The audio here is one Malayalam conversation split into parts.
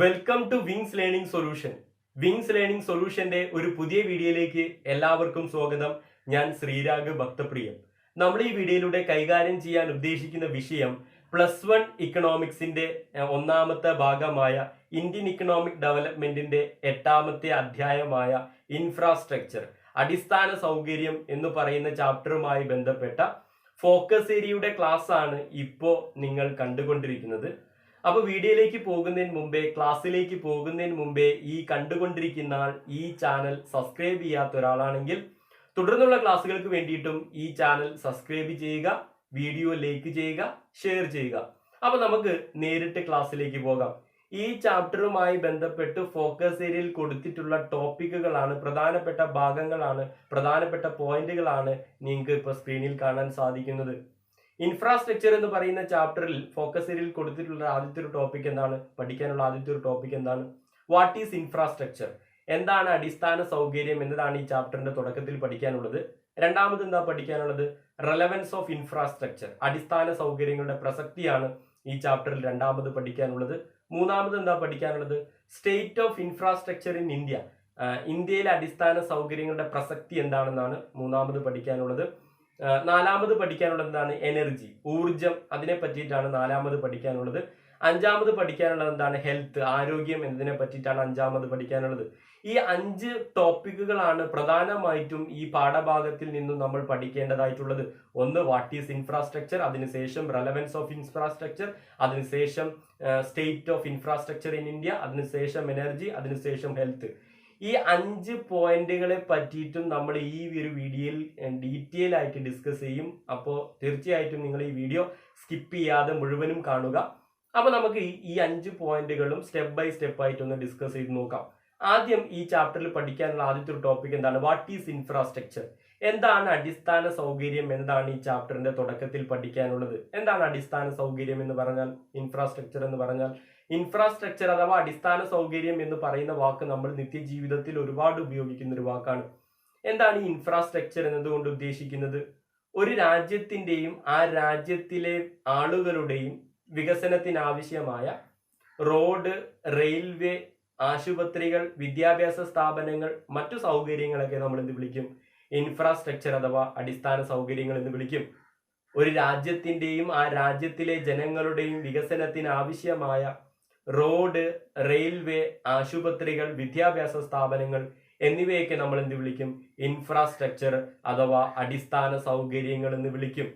Welcome to Wings Learning Solution. Wings Learning സൊല്യൂഷന്റെ ഒരു പുതിയ വീഡിയോയിലേക്ക് എല്ലാവർക്കും സ്വാഗതം. ഞാൻ ശ്രീരാഗ് ഭക്തപ്രിയം. നമ്മൾ ഈ വീഡിയോയിലൂടെ കൈകാര്യം ചെയ്യാൻ ഉദ്ദേശിക്കുന്ന വിഷയം +1 ഇക്കണോമിക്സിന്റെ ഒന്നാമത്തെ ഭാഗമായ ഇന്ത്യൻ ഇക്കണോമിക് ഡെവലപ്മെന്റിന്റെ 8ാമത്തെ അധ്യായമായ ഇൻഫ്രാസ്ട്രക്ചർ, അടിസ്ഥാന സൗകര്യം എന്ന് പറയുന്ന ചാപ്റ്ററുമായി ബന്ധപ്പെട്ട ഫോക്കസ് ഏരിയയുടെ ക്ലാസ് ആണ് ഇപ്പോൾ നിങ്ങൾ കണ്ടുകൊണ്ടിരിക്കുന്നത്. അപ്പോൾ വീഡിയോയിലേക്ക് പോകുന്നതിന് മുമ്പേ, ക്ലാസ്സിലേക്ക് പോകുന്നതിന് മുമ്പേ ഈ കണ്ടുകൊണ്ടിരിക്കുന്ന ആൾ ഈ ചാനൽ സബ്സ്ക്രൈബ് ചെയ്യാത്ത ഒരാളാണെങ്കിൽ തുടർന്നുള്ള ക്ലാസ്സുകൾക്ക് വേണ്ടിയിട്ടും ഈ ചാനൽ സബ്സ്ക്രൈബ് ചെയ്യുക, വീഡിയോ ലൈക്ക് ചെയ്യുക, ഷെയർ ചെയ്യുക. അപ്പോൾ നമുക്ക് നേരിട്ട് ക്ലാസ്സിലേക്ക് പോകാം. ഈ ചാപ്റ്ററുമായി ബന്ധപ്പെട്ട് ഫോക്കസ് ഏരിയയിൽ കൊടുത്തിട്ടുള്ള ടോപ്പിക്കുകളാണ്, പ്രധാനപ്പെട്ട ഭാഗങ്ങളാണ്, പ്രധാനപ്പെട്ട പോയിന്റുകളാണ് നിങ്ങൾക്ക് ഇപ്പോൾ സ്ക്രീനിൽ കാണാൻ സാധിക്കുന്നത്. ഇൻഫ്രാസ്ട്രക്ചർ എന്ന് പറയുന്ന ചാപ്റ്ററിൽ ഫോക്കസ് ഏരിയയിൽ കൊടുത്തിട്ടുള്ള ആദ്യത്തെ ഒരു ടോപ്പിക് എന്താണ്? പഠിക്കാനുള്ള ആദ്യത്തെ ഒരു ടോപ്പിക് എന്താണ്? What is infrastructure? എന്താണ് അടിസ്ഥാന സൗകര്യം എന്നതാണ് ഈ ചാപ്റ്ററിന്റെ തുടക്കത്തിൽ പഠിക്കാനുള്ളത്. രണ്ടാമത് എന്താ പഠിക്കാനുള്ളത്? റെലവൻസ് ഓഫ് ഇൻഫ്രാസ്ട്രക്ചർ, അടിസ്ഥാന സൗകര്യങ്ങളുടെ പ്രസക്തിയാണ് ഈ ചാപ്റ്ററിൽ രണ്ടാമത് പഠിക്കാനുള്ളത്. മൂന്നാമത് എന്താ പഠിക്കാനുള്ളത്? State of infrastructure in India, ഇന്ത്യയിലെ അടിസ്ഥാന സൗകര്യങ്ങളുടെ പ്രസക്തി എന്താണെന്നാണ് മൂന്നാമത് പഠിക്കാനുള്ളത്. നാലാമത് പഠിക്കാനുള്ളത് എന്താണ്? എനർജി, ഊർജം, അതിനെ പറ്റിയിട്ടാണ് നാലാമത് പഠിക്കാനുള്ളത്. അഞ്ചാമത് പഠിക്കാനുള്ളത് എന്താണ്? ഹെൽത്ത്, ആരോഗ്യം എന്നതിനെ പറ്റിയിട്ടാണ് അഞ്ചാമത് പഠിക്കാനുള്ളത്. ഈ 5 ടോപ്പിക്കുകളാണ് പ്രധാനമായിട്ടും ഈ പാഠഭാഗത്തിൽ നിന്നും നമ്മൾ പഠിക്കേണ്ടതായിട്ടുള്ളത്. ഒന്ന് വാട്ട് ഈസ് ഇൻഫ്രാസ്ട്രക്ചർ, അതിനുശേഷം റെലവൻസ് ഓഫ് ഇൻഫ്രാസ്ട്രക്ചർ, അതിനുശേഷം state of infrastructure in India, അതിനുശേഷം എനർജി, അതിനുശേഷം ഹെൽത്ത്. ഈ 5 പോയിന്റുകളെ പറ്റിയിട്ടും നമ്മൾ ഈ ഒരു വീഡിയോയിൽ ഡീറ്റെയിൽ ആയിട്ട് ഡിസ്കസ് ചെയ്യും. അപ്പോൾ തീർച്ചയായിട്ടും നിങ്ങൾ ഈ വീഡിയോ സ്കിപ്പ് ചെയ്യാതെ മുഴുവനും കാണുക. അപ്പോൾ നമുക്ക് ഈ 5 പോയിന്റുകളും സ്റ്റെപ്പ് ബൈ സ്റ്റെപ്പ് ആയിട്ടൊന്ന് ഡിസ്കസ് ചെയ്ത് നോക്കാം. ആദ്യം ഈ ചാപ്റ്ററിൽ പഠിക്കാനുള്ള ആദ്യത്തെ ഒരു ടോപ്പിക് എന്താണ്? വാട്ട് ഈസ് ഇൻഫ്രാസ്ട്രക്ചർ, എന്താണ് അടിസ്ഥാന സൗകര്യം എന്നതാണ് ഈ ചാപ്റ്ററിന്റെ തുടക്കത്തിൽ പഠിക്കാനുള്ളത്. എന്താണ് അടിസ്ഥാന സൗകര്യം എന്ന് പറഞ്ഞാൽ? ഇൻഫ്രാസ്ട്രക്ചർ എന്ന് പറഞ്ഞാൽ, ഇൻഫ്രാസ്ട്രക്ചർ അഥവാ അടിസ്ഥാന സൗകര്യം എന്ന് പറയുന്ന വാക്ക് നമ്മൾ നിത്യജീവിതത്തിൽ ഒരുപാട് ഉപയോഗിക്കുന്ന ഒരു വാക്കാണ്. എന്താണ് ഈ ഇൻഫ്രാസ്ട്രക്ചർ എന്നതുകൊണ്ട് ഉദ്ദേശിക്കുന്നത്? ഒരു രാജ്യത്തിന്റെയും ആ രാജ്യത്തിലെ ആളുകളുടെയും വികസനത്തിനാവശ്യമായ റോഡ്, റെയിൽവേ, ആശുപത്രികൾ, വിദ്യാഭ്യാസ സ്ഥാപനങ്ങൾ, മറ്റു സൗകര്യങ്ങളൊക്കെ നമ്മൾ എന്ത് വിളിക്കും? ഇൻഫ്രാസ്ട്രക്ചർ അഥവാ അടിസ്ഥാന സൗകര്യങ്ങൾ എന്ന് വിളിക്കും. ഒരു രാജ്യത്തിന്റെയും ആ രാജ്യത്തിലെ ജനങ്ങളുടെയും വികസനത്തിന് ആവശ്യമായ റോഡ്, റെയിൽവേ, ആശുപത്രികൾ, വിദ്യാഭ്യാസ സ്ഥാപനങ്ങൾ എന്നിവയൊക്കെ നമ്മൾ എന്ത് വിളിക്കും? ഇൻഫ്രാസ്ട്രക്ചർ അഥവാ അടിസ്ഥാന സൗകര്യങ്ങൾ എന്ന് വിളിക്കും.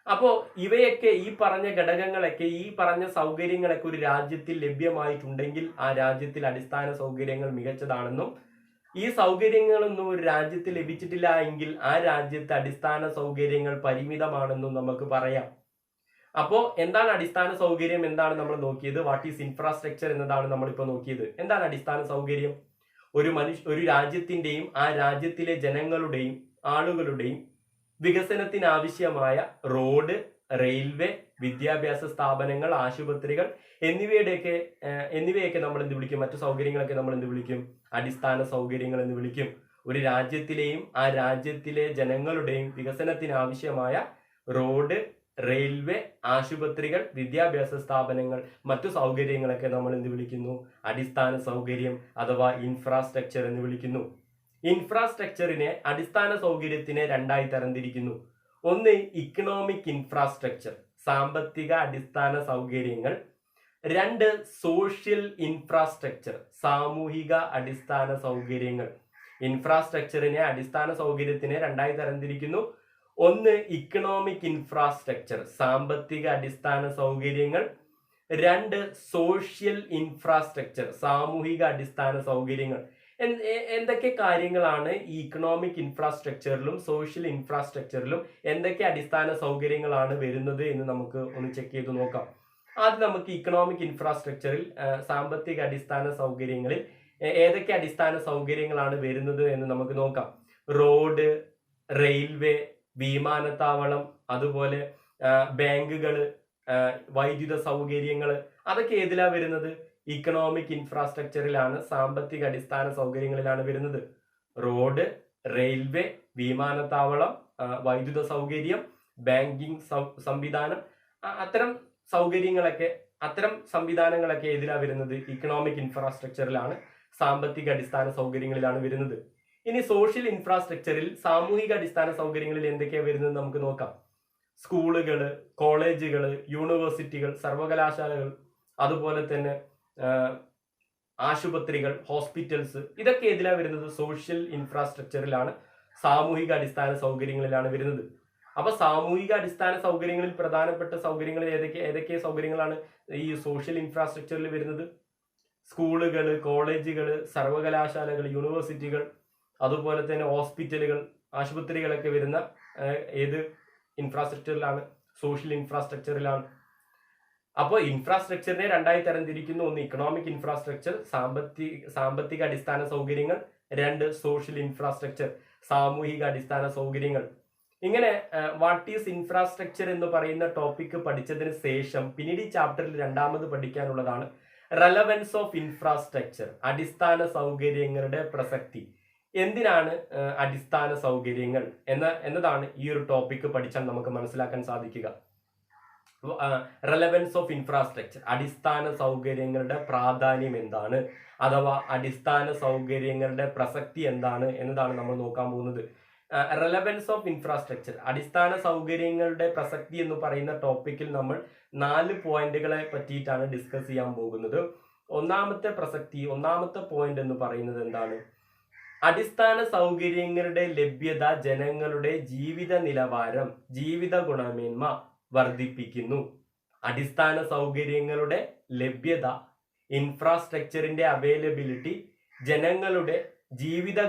അപ്പോൾ ഇവയൊക്കെ, ഈ പറഞ്ഞ ഘടകങ്ങളൊക്കെ, ഈ പറഞ്ഞ സൗകര്യങ്ങളൊക്കെ ഒരു രാജ്യത്തിൽ ലഭ്യമായിട്ടുണ്ടെങ്കിൽ ആ രാജ്യത്തിൽ അടിസ്ഥാന സൗകര്യങ്ങൾ മികച്ചതാണെന്നും, ഈ സൗകര്യങ്ങളൊന്നും ഒരു രാജ്യത്ത് ലഭിച്ചിട്ടില്ല എങ്കിൽ ആ രാജ്യത്തെ അടിസ്ഥാന സൗകര്യങ്ങൾ പരിമിതമാണെന്നും നമുക്ക് പറയാം. അപ്പോൾ എന്താണ് അടിസ്ഥാന സൗകര്യം? എന്താണ് നമ്മൾ നോക്കിയത്? വാട്ട് ഈസ് ഇൻഫ്രാസ്ട്രക്ചർ എന്നതാണ് നമ്മളിപ്പോൾ നോക്കിയത്. എന്താണ് അടിസ്ഥാന സൗകര്യം? ഒരു രാജ്യത്തിന്റെയും ആ രാജ്യത്തിലെ ജനങ്ങളുടെയും ആളുകളുടെയും വികസനത്തിനാവശ്യമായ റോഡ്, റെയിൽവേ, വിദ്യാഭ്യാസ സ്ഥാപനങ്ങൾ, ആശുപത്രികൾ എന്നിവയൊക്കെ നമ്മൾ എന്ത് വിളിക്കും? മറ്റു സൗകര്യങ്ങളൊക്കെ നമ്മൾ എന്ത് വിളിക്കും? അടിസ്ഥാന സൗകര്യങ്ങൾ എന്ന് വിളിക്കും. ഒരു രാജ്യത്തിലെയും ആ രാജ്യത്തിലെ ജനങ്ങളുടെയും വികസനത്തിനാവശ്യമായ റോഡ്, റെയിൽവേ, ആശുപത്രികൾ, വിദ്യാഭ്യാസ സ്ഥാപനങ്ങൾ, മറ്റു സൗകര്യങ്ങളൊക്കെ നമ്മൾ എന്ത് വിളിക്കുന്നു? അടിസ്ഥാന സൗകര്യം അഥവാ ഇൻഫ്രാസ്ട്രക്ചർ എന്ന് വിളിക്കുന്നു. ഇൻഫ്രാസ്ട്രക്ചറിനെ, അടിസ്ഥാന സൗകര്യത്തിനെ രണ്ടായി തരംതിരിക്കുന്നു. ഒന്ന് ഇക്കണോമിക് ഇൻഫ്രാസ്ട്രക്ചർ, സാമ്പത്തിക അടിസ്ഥാന സൗകര്യങ്ങൾ. 2 സോഷ്യൽ ഇൻഫ്രാസ്ട്രക്ചർ, സാമൂഹിക അടിസ്ഥാന സൗകര്യങ്ങൾ. ഇൻഫ്രാസ്ട്രക്ചറിനെ, അടിസ്ഥാന സൗകര്യത്തിനെ രണ്ടായി തരംതിരിക്കുന്നു. ഒന്ന് ഇക്കണോമിക് ഇൻഫ്രാസ്ട്രക്ചർ, സാമ്പത്തിക അടിസ്ഥാന സൗകര്യങ്ങൾ. 2 സോഷ്യൽ ഇൻഫ്രാസ്ട്രക്ചർ, സാമൂഹിക അടിസ്ഥാന സൗകര്യങ്ങൾ. എന്തൊക്കെ കാര്യങ്ങളാണ് ഈ ഇക്കണോമിക് ഇൻഫ്രാസ്ട്രക്ചറിലും സോഷ്യൽ ഇൻഫ്രാസ്ട്രക്ചറിലും എന്തൊക്കെ അടിസ്ഥാന സൗകര്യങ്ങളാണ് വരുന്നത് എന്ന് നമുക്ക് ഒന്ന് ചെക്ക് ചെയ്ത് നോക്കാം. ആദ്യം നമുക്ക് ഇക്കണോമിക് ഇൻഫ്രാസ്ട്രക്ചറിൽ, സാമ്പത്തിക അടിസ്ഥാന സൗകര്യങ്ങളിൽ ഏതൊക്കെ അടിസ്ഥാന സൗകര്യങ്ങളാണ് വരുന്നത് എന്ന് നമുക്ക് നോക്കാം. റോഡ്, റെയിൽവേ, വിമാനത്താവളം, അതുപോലെ ബാങ്കുകൾ, വൈദ്യുത സൗകര്യങ്ങൾ, അതൊക്കെ ഏതിലാ വരുന്നത്? ഇക്കണോമിക് ഇൻഫ്രാസ്ട്രക്ചറിലാണ്, സാമ്പത്തിക അടിസ്ഥാന സൗകര്യങ്ങളിലാണ് വരുന്നത്. റോഡ്, റെയിൽവേ, വിമാനത്താവളം, വൈദ്യുത സൗകര്യം, ബാങ്കിങ് സംവിധാനം, അത്തരം സൗകര്യങ്ങളൊക്കെ അത്തരം സംവിധാനങ്ങളൊക്കെ ഏതിലാണ് വരുന്നത്? ഇക്കണോമിക് ഇൻഫ്രാസ്ട്രക്ചറിലാണ്, സാമ്പത്തിക അടിസ്ഥാന സൗകര്യങ്ങളിലാണ് വരുന്നത്. ഇനി സോഷ്യൽ ഇൻഫ്രാസ്ട്രക്ചറിൽ, സാമൂഹിക അടിസ്ഥാന സൗകര്യങ്ങളിൽ എന്തൊക്കെയാണ് വരുന്നത് നമുക്ക് നോക്കാം. സ്കൂളുകള്, കോളേജുകള്, യൂണിവേഴ്സിറ്റികൾ, സർവകലാശാലകൾ, അതുപോലെ തന്നെ ആശുപത്രികൾ, ഹോസ്പിറ്റൽസ്, ഇതൊക്കെ ഏതിലാണ് വരുന്നത്? സോഷ്യൽ ഇൻഫ്രാസ്ട്രക്ചറിലാണ്, സാമൂഹിക അടിസ്ഥാന സൗകര്യങ്ങളിലാണ് വരുന്നത്. അപ്പൊ സാമൂഹിക അടിസ്ഥാന സൗകര്യങ്ങളിൽ പ്രധാനപ്പെട്ട സൗകര്യങ്ങൾ ഏതൊക്കെ സൗകര്യങ്ങളാണ് ഈ സോഷ്യൽ ഇൻഫ്രാസ്ട്രക്ചറിൽ വരുന്നത്? സ്കൂളുകൾ, കോളേജുകൾ, സർവകലാശാലകൾ, യൂണിവേഴ്സിറ്റികൾ, അതുപോലെ തന്നെ ഹോസ്പിറ്റലുകൾ, ആശുപത്രികളൊക്കെ വരുന്ന ഏത് ഇൻഫ്രാസ്ട്രക്ചറിലാണ്? സോഷ്യൽ ഇൻഫ്രാസ്ട്രക്ചറിലാണ്. അപ്പോൾ ഇൻഫ്രാസ്ട്രക്ചറിനെ രണ്ടായി തരംതിരിക്കുന്നു. ഒന്ന് ഇക്കണോമിക് ഇൻഫ്രാസ്ട്രക്ചർ, സാമ്പത്തിക അടിസ്ഥാന സൗകര്യങ്ങൾ. രണ്ട് സോഷ്യൽ ഇൻഫ്രാസ്ട്രക്ചർ, സാമൂഹിക അടിസ്ഥാന സൗകര്യങ്ങൾ. ഇങ്ങനെ വാട്ട് ഈസ് ഇൻഫ്രാസ്ട്രക്ചർ എന്ന് പറയുന്ന ടോപ്പിക് പഠിച്ചതിന് ശേഷം പിന്നീട് ഈ ചാപ്റ്ററിൽ രണ്ടാമത് പഠിക്കാനുള്ളതാണ് റെലവൻസ് ഓഫ് ഇൻഫ്രാസ്ട്രക്ചർ, അടിസ്ഥാന സൗകര്യങ്ങളുടെ പ്രസക്തി. എന്തിനാണ് അടിസ്ഥാന സൗകര്യങ്ങൾ എന്നതാണ് ഈ ഒരു ടോപ്പിക് പഠിച്ചാൽ നമുക്ക് മനസ്സിലാക്കാൻ സാധിക്കുക. റെലവൻസ് ഓഫ് ഇൻഫ്രാസ്ട്രക്ചർ, അടിസ്ഥാന സൗകര്യങ്ങളുടെ പ്രാധാന്യം എന്താണ്, അഥവാ അടിസ്ഥാന സൗകര്യങ്ങളുടെ പ്രസക്തി എന്താണ് എന്നതാണ് നമ്മൾ നോക്കാൻ പോകുന്നത്. റെലവൻസ് ഓഫ് ഇൻഫ്രാസ്ട്രക്ചർ, അടിസ്ഥാന സൗകര്യങ്ങളുടെ പ്രസക്തി എന്ന് പറയുന്ന ടോപ്പിക്കിൽ നമ്മൾ 4 പോയിന്റുകളെ പറ്റിയിട്ടാണ് ഡിസ്കസ് ചെയ്യാൻ പോകുന്നത്. ഒന്നാമത്തെ പോയിന്റ് എന്ന് പറയുന്നത് എന്താണ്? അടിസ്ഥാന സൗകര്യങ്ങളുടെ ലഭ്യത ജനങ്ങളുടെ ജീവിത നിലവാരം, ജീവിത ഗുണമേന്മ വർദ്ധിപ്പിക്കുന്നു. അടിസ്ഥാന സൗകര്യങ്ങളുടെ ലഭ്യത, ഇൻഫ്രാസ്ട്രക്ചറിന്റെ അവൈലബിലിറ്റി ജനങ്ങളുടെ ജീവിത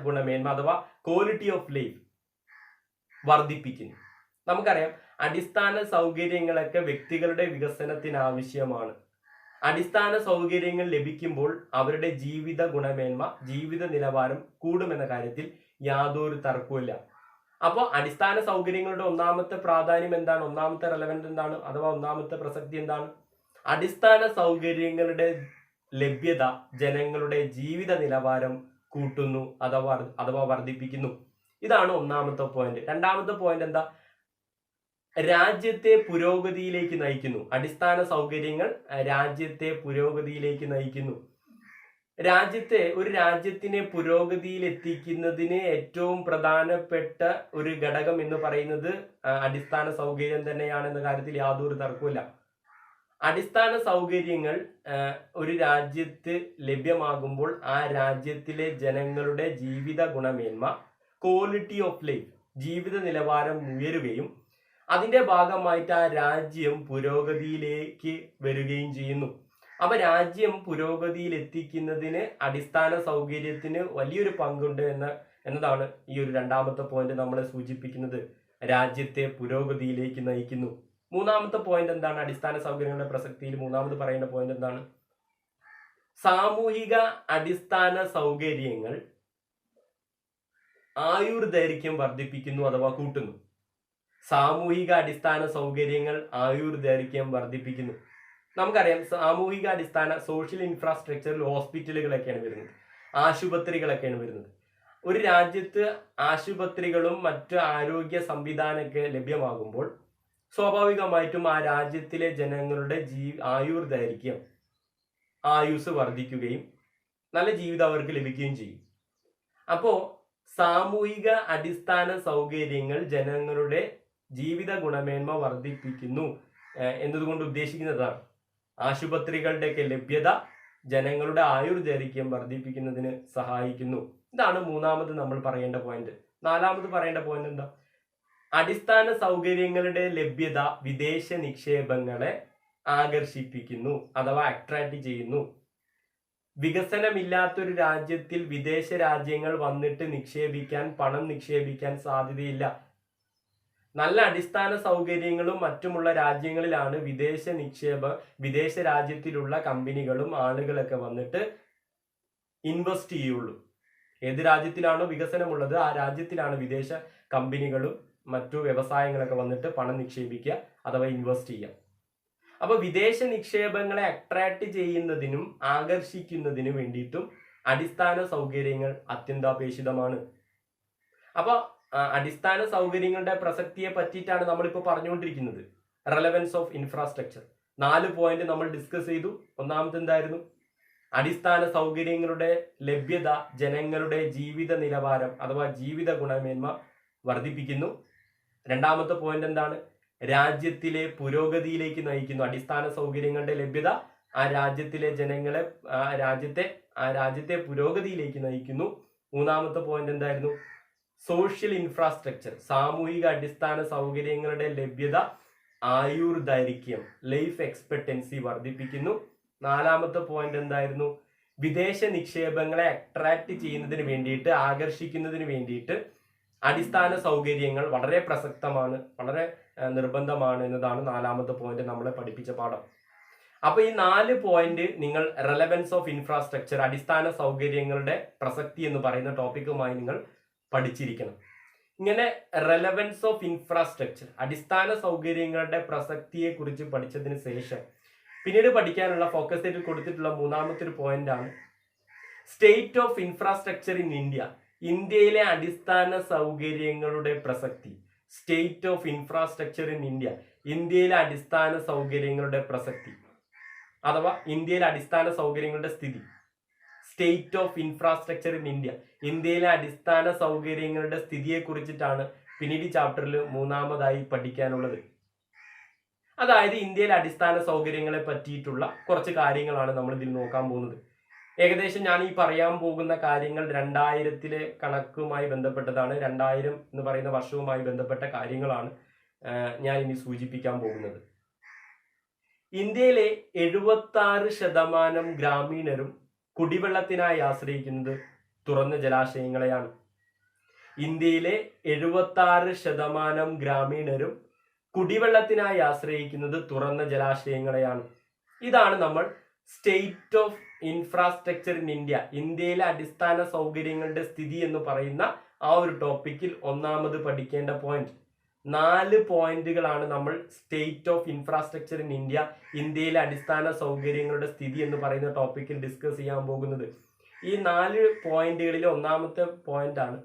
ഗുണമേന്മ അഥവാ ക്വാളിറ്റി ഓഫ് ലൈഫ് വർദ്ധിപ്പിക്കുന്നു. നമുക്കറിയാം അടിസ്ഥാന സൗകര്യങ്ങളൊക്കെ വ്യക്തികളുടെ വികസനത്തിന് ആവശ്യമാണ്. അടിസ്ഥാന സൗകര്യങ്ങൾ ലഭിക്കുമ്പോൾ അവരുടെ ജീവിത ഗുണമേന്മ, ജീവിത നിലവാരം കൂടുമെന്ന കാര്യത്തിൽ യാതൊരു തർക്കവുമില്ല. അപ്പോൾ അടിസ്ഥാന സൗകര്യങ്ങളുടെ ഒന്നാമത്തെ പ്രാധാന്യം എന്താണ്? ഒന്നാമത്തെ റെലവൻസ് എന്താണ്? അഥവാ ഒന്നാമത്തെ പ്രസക്തി എന്താണ്? അടിസ്ഥാന സൗകര്യങ്ങളുടെ ലഭ്യത ജനങ്ങളുടെ ജീവിത നിലവാരം കൂട്ടുന്നു അഥവാ വർദ്ധിപ്പിക്കുന്നു. ഇതാണ് ഒന്നാമത്തെ പോയിന്റ്. രണ്ടാമത്തെ പോയിന്റ് എന്താ? രാജ്യത്തെ പുരോഗതിയിലേക്ക് നയിക്കുന്നു. അടിസ്ഥാന സൗകര്യങ്ങൾ രാജ്യത്തെ പുരോഗതിയിലേക്ക് നയിക്കുന്നു. ഒരു രാജ്യത്തിനെ പുരോഗതിയിൽ എത്തിക്കുന്നതിന് ഏറ്റവും പ്രധാനപ്പെട്ട ഒരു ഘടകം എന്ന് പറയുന്നത് അടിസ്ഥാന സൗകര്യം തന്നെയാണെന്ന കാര്യത്തിൽ യാതൊരു തർക്കവുമില്ല. അടിസ്ഥാന സൗകര്യങ്ങൾ ഒരു രാജ്യത്ത് ലഭ്യമാകുമ്പോൾ ആ രാജ്യത്തിലെ ജനങ്ങളുടെ ജീവിത ഗുണമേന്മ, ക്വാളിറ്റി ഓഫ് ലൈഫ്, ജീവിത നിലവാരം ഉയരുകയും അതിന്റെ ഭാഗമായിട്ട് ആ രാജ്യം പുരോഗതിയിലേക്ക് വരികയും ചെയ്യുന്നു. അപ്പൊ രാജ്യം പുരോഗതിയിൽ എത്തിക്കുന്നതിന് അടിസ്ഥാന സൗകര്യത്തിന് വലിയൊരു പങ്കുണ്ട് എന്നതാണ് ഈ ഒരു രണ്ടാമത്തെ പോയിന്റ് നമ്മളെ സൂചിപ്പിക്കുന്നത്. രാജ്യത്തെ പുരോഗതിയിലേക്ക് നയിക്കുന്നു. മൂന്നാമത്തെ പോയിന്റ് എന്താണ്? അടിസ്ഥാന സൗകര്യങ്ങളുടെ പ്രസക്തിയിൽ മൂന്നാമത് പറയേണ്ട പോയിന്റ് എന്താണ്? സാമൂഹിക അടിസ്ഥാന സൗകര്യങ്ങൾ ആയുർദൈർഘ്യം വർദ്ധിപ്പിക്കുന്നു അഥവാ കൂട്ടുന്നു. സാമൂഹിക അടിസ്ഥാന സൗകര്യങ്ങൾ ആയുർദൈർഘ്യം വർദ്ധിപ്പിക്കുന്നു. നമുക്കറിയാം സാമൂഹിക അടിസ്ഥാന സോഷ്യൽ ഇൻഫ്രാസ്ട്രക്ചറിൽ ഹോസ്പിറ്റലുകളൊക്കെയാണ് വരുന്നത്, ആശുപത്രികളൊക്കെയാണ് വരുന്നത്. ഒരു രാജ്യത്ത് ആശുപത്രികളും മറ്റ് ആരോഗ്യ സംവിധാനമൊക്കെ ലഭ്യമാകുമ്പോൾ സ്വാഭാവികമായിട്ടും ആ രാജ്യത്തിലെ ജനങ്ങളുടെ ആയുർദൈർഘ്യം, ആയുസ് വർദ്ധിക്കുകയും നല്ല ജീവിതം അവർക്ക് ലഭിക്കുകയും ചെയ്യും. അപ്പോ സാമൂഹിക അടിസ്ഥാന സൗകര്യങ്ങൾ ജനങ്ങളുടെ ജീവിത ഗുണമേന്മ വർദ്ധിപ്പിക്കുന്നു എന്നതുകൊണ്ട് ഉദ്ദേശിക്കുന്നതാണ് ആശുപത്രികളുടെയൊക്കെ ലഭ്യത ജനങ്ങളുടെ ആയുർദൈർഘ്യം വർദ്ധിപ്പിക്കുന്നതിന് സഹായിക്കുന്നു. ഇതാണ് മൂന്നാമത് നമ്മൾ പറയേണ്ട പോയിന്റ്. നാലാമത് പറയേണ്ട പോയിന്റ് എന്താ? അടിസ്ഥാന സൗകര്യങ്ങളുടെ ലഭ്യത വിദേശ നിക്ഷേപങ്ങളെ ആകർഷിപ്പിക്കുന്നു അഥവാ അട്രാക്ട് ചെയ്യുന്നു. വികസനമില്ലാത്തൊരു രാജ്യത്തിൽ വിദേശ രാജ്യങ്ങൾ വന്നിട്ട് പണം നിക്ഷേപിക്കാൻ സാധ്യതയില്ല. നല്ല അടിസ്ഥാന സൗകര്യങ്ങളും മറ്റുമുള്ള രാജ്യങ്ങളിലാണ് വിദേശ രാജ്യത്തിലുള്ള കമ്പനികളും ആളുകളൊക്കെ വന്നിട്ട് ഇൻവെസ്റ്റ് ചെയ്യുള്ളൂ. ഏത് രാജ്യത്തിലാണോ വികസനമുള്ളത് ആ രാജ്യത്തിലാണ് വിദേശ കമ്പനികളും മറ്റു വ്യവസായങ്ങളൊക്കെ വന്നിട്ട് പണം നിക്ഷേപിക്കുക അഥവാ ഇൻവെസ്റ്റ് ചെയ്യുക. അപ്പൊ വിദേശ നിക്ഷേപങ്ങളെ അട്രാക്ട് ചെയ്യുന്നതിനും ആകർഷിക്കുന്നതിനും വേണ്ടിയിട്ടും അടിസ്ഥാന സൗകര്യങ്ങൾ അത്യന്താപേക്ഷിതമാണ്. അപ്പൊ അടിസ്ഥാന സൗകര്യങ്ങളുടെ പ്രസക്തിയെ പറ്റിയിട്ടാണ് നമ്മളിപ്പോൾ പറഞ്ഞുകൊണ്ടിരിക്കുന്നത്. Relevance of infrastructure. 4 പോയിന്റ് നമ്മൾ ഡിസ്കസ് ചെയ്തു. ഒന്നാമത്തെ എന്തായിരുന്നു? അടിസ്ഥാന സൗകര്യങ്ങളുടെ ലഭ്യത ജനങ്ങളുടെ ജീവിത നിലവാരം അഥവാ ജീവിത ഗുണമേന്മ വർദ്ധിപ്പിക്കുന്നു. രണ്ടാമത്തെ പോയിന്റ് എന്താണ്? രാജ്യത്തിലെ പുരോഗതിയിലേക്ക് നയിക്കുന്നു. അടിസ്ഥാന സൗകര്യങ്ങളുടെ ലഭ്യത ആ രാജ്യത്തിലെ ജനങ്ങളെ രാജ്യത്തെ പുരോഗതിയിലേക്ക് നയിക്കുന്നു. മൂന്നാമത്തെ പോയിന്റ് എന്തായിരുന്നു? സോഷ്യൽ ഇൻഫ്രാസ്ട്രക്ചർ, സാമൂഹിക അടിസ്ഥാന സൗകര്യങ്ങളുടെ ലഭ്യത ആയുർദൈർഘ്യം, ലൈഫ് എക്സ്പെക്ടൻസി വർദ്ധിപ്പിക്കുന്നു. നാലാമത്തെ പോയിന്റ് എന്തായിരുന്നു? വിദേശ നിക്ഷേപങ്ങളെ അട്രാക്ട് ചെയ്യുന്നതിന് വേണ്ടിയിട്ട്, ആകർഷിക്കുന്നതിന് വേണ്ടിയിട്ട് അടിസ്ഥാന സൗകര്യങ്ങൾ വളരെ പ്രസക്തമാണ്, വളരെ നിർബന്ധമാണ് എന്നതാണ് നാലാമത്തെ പോയിന്റ് നമ്മളെ പഠിപ്പിച്ച പാഠം. അപ്പൊ ഈ 4 പോയിന്റ് നിങ്ങൾ റെലവൻസ് ഓഫ് ഇൻഫ്രാസ്ട്രക്ചർ, അടിസ്ഥാന സൗകര്യങ്ങളുടെ പ്രസക്തി എന്ന് പറയുന്ന ടോപ്പിക്കുമായി നിങ്ങൾ പഠിച്ചിരിക്കണം. ഇങ്ങനെ റെലവൻസ് ഓഫ് ഇൻഫ്രാസ്ട്രക്ചർ, അടിസ്ഥാന സൗകര്യങ്ങളുടെ പ്രസക്തിയെ കുറിച്ച് പഠിച്ചതിന് ശേഷം പിന്നീട് പഠിക്കാനുള്ള ഫോക്കസ് ആയിട്ട് കൊടുത്തിട്ടുള്ള മൂന്നാമത്തെ ഒരു പോയിന്റ് ആണ് state of infrastructure in India. ഇന്ത്യയിലെ അടിസ്ഥാന സൗകര്യങ്ങളുടെ പ്രസക്തി. State of infrastructure in India, ഇന്ത്യയിലെ അടിസ്ഥാന സൗകര്യങ്ങളുടെ പ്രസക്തി അഥവാ ഇന്ത്യയിലെ അടിസ്ഥാന സൗകര്യങ്ങളുടെ സ്ഥിതി. State of infrastructure in India, ഇന്ത്യയിലെ അടിസ്ഥാന സൗകര്യങ്ങളുടെ സ്ഥിതിയെ കുറിച്ചിട്ടാണ് പിന്നീട് ചാപ്റ്ററിൽ മൂന്നാമതായി പഠിക്കാനുള്ളത്. അതായത് ഇന്ത്യയിലെ അടിസ്ഥാന സൗകര്യങ്ങളെ പറ്റിയിട്ടുള്ള കുറച്ച് കാര്യങ്ങളാണ് നമ്മൾ ഇതിൽ നോക്കാൻ പോകുന്നത്. ഏകദേശം ഞാൻ ഈ പറയാൻ പോകുന്ന കാര്യങ്ങൾ 2000-ലെ കണക്കുമായി ബന്ധപ്പെട്ടതാണ്. 2000 എന്ന് പറയുന്ന വർഷവുമായി ബന്ധപ്പെട്ട കാര്യങ്ങളാണ് ഞാൻ ഇനി സൂചിപ്പിക്കാൻ പോകുന്നത്. ഇന്ത്യയിലെ 76% ഗ്രാമീണരും കുടിവെള്ളത്തിനായി ആശ്രയിക്കുന്നത് തുറന്ന ജലാശയങ്ങളെയാണ്. ഇന്ത്യയിലെ 76% ഗ്രാമീണരും കുടിവെള്ളത്തിനായി ആശ്രയിക്കുന്നത് തുറന്ന ജലാശയങ്ങളെയാണ്. ഇതാണ് നമ്മൾ state of infrastructure in India, ഇന്ത്യയിലെ അടിസ്ഥാന സൗകര്യങ്ങളുടെ സ്ഥിതി എന്ന് പറയുന്ന ആ ഒരു ടോപ്പിക്കിൽ ഒന്നാമത് പഠിക്കേണ്ട പോയിന്റ്. 4 പോയിന്റുകളാണ് നമ്മൾ state of infrastructure in India, ഇന്ത്യയിലെ അടിസ്ഥാന സൗകര്യങ്ങളുടെ സ്ഥിതി എന്ന് പറയുന്ന ടോപ്പിക്കിൽ ഡിസ്കസ് ചെയ്യാൻ പോകുന്നത്. ഈ 4 പോയിന്റുകളിൽ ഒന്നാമത്തെ പോയിന്റ് ആണ്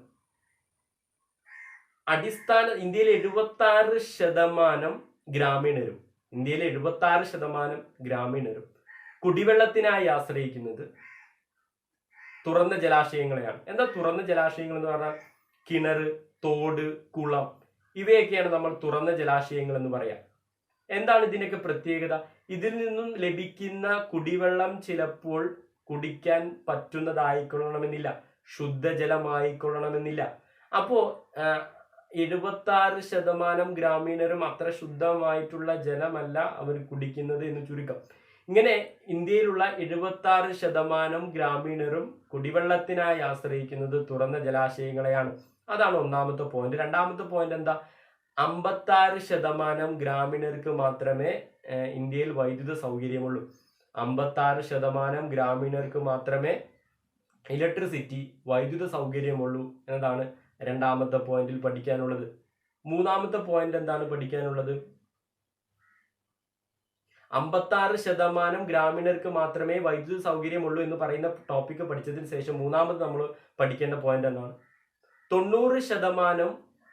ഇന്ത്യയിലെ 76% ഗ്രാമീണരും, ഇന്ത്യയിലെ 76% ഗ്രാമീണരും കുടിവെള്ളത്തിനായി ആശ്രയിക്കുന്നത് തുറന്ന ജലാശയങ്ങളെയാണ്. എന്താ തുറന്ന ജലാശയങ്ങൾ എന്ന് പറഞ്ഞാൽ? കിണർ, തോട്, കുളം, ഇവയൊക്കെയാണ് നമ്മൾ തുറന്ന ജലാശയങ്ങൾ എന്ന് പറയാം. എന്താണ് ഇതിനൊക്കെ പ്രത്യേകത? ഇതിൽ നിന്നും ലഭിക്കുന്ന കുടിവെള്ളം ചിലപ്പോൾ കുടിക്കാൻ പറ്റുന്നതായിക്കൊള്ളണമെന്നില്ല, ശുദ്ധജലമായിക്കൊള്ളണമെന്നില്ല. അപ്പോ 76% ഗ്രാമീണരും അത്ര ശുദ്ധമായിട്ടുള്ള ജലമല്ല അവർ കുടിക്കുന്നത് എന്ന് ചുരുക്കം. ഇങ്ങനെ ഇന്ത്യയിലുള്ള 76% ഗ്രാമീണരും കുടിവെള്ളത്തിനായി ആശ്രയിക്കുന്നത് തുറന്ന ജലാശയങ്ങളെയാണ്. അതാണ് ഒന്നാമത്തെ പോയിന്റ്. രണ്ടാമത്തെ പോയിന്റ് എന്താ? 56% ഗ്രാമീണർക്ക് മാത്രമേ ഇന്ത്യയിൽ വൈദ്യുത സൗകര്യമുള്ളൂ. 56% ഗ്രാമീണർക്ക് മാത്രമേ ഇലക്ട്രിസിറ്റി, വൈദ്യുത സൗകര്യമുള്ളൂ എന്നതാണ് രണ്ടാമത്തെ പോയിന്റിൽ പഠിക്കാനുള്ളത്. മൂന്നാമത്തെ പോയിന്റ് എന്താണ് പഠിക്കാനുള്ളത്? 56% ഗ്രാമീണർക്ക് മാത്രമേ വൈദ്യുത സൗകര്യമുള്ളൂ എന്ന് പറയുന്ന ടോപ്പിക്ക് പഠിച്ചതിന് ശേഷം മൂന്നാമത് നമ്മൾ പഠിക്കേണ്ട പോയിന്റ് എന്താണ്? 90%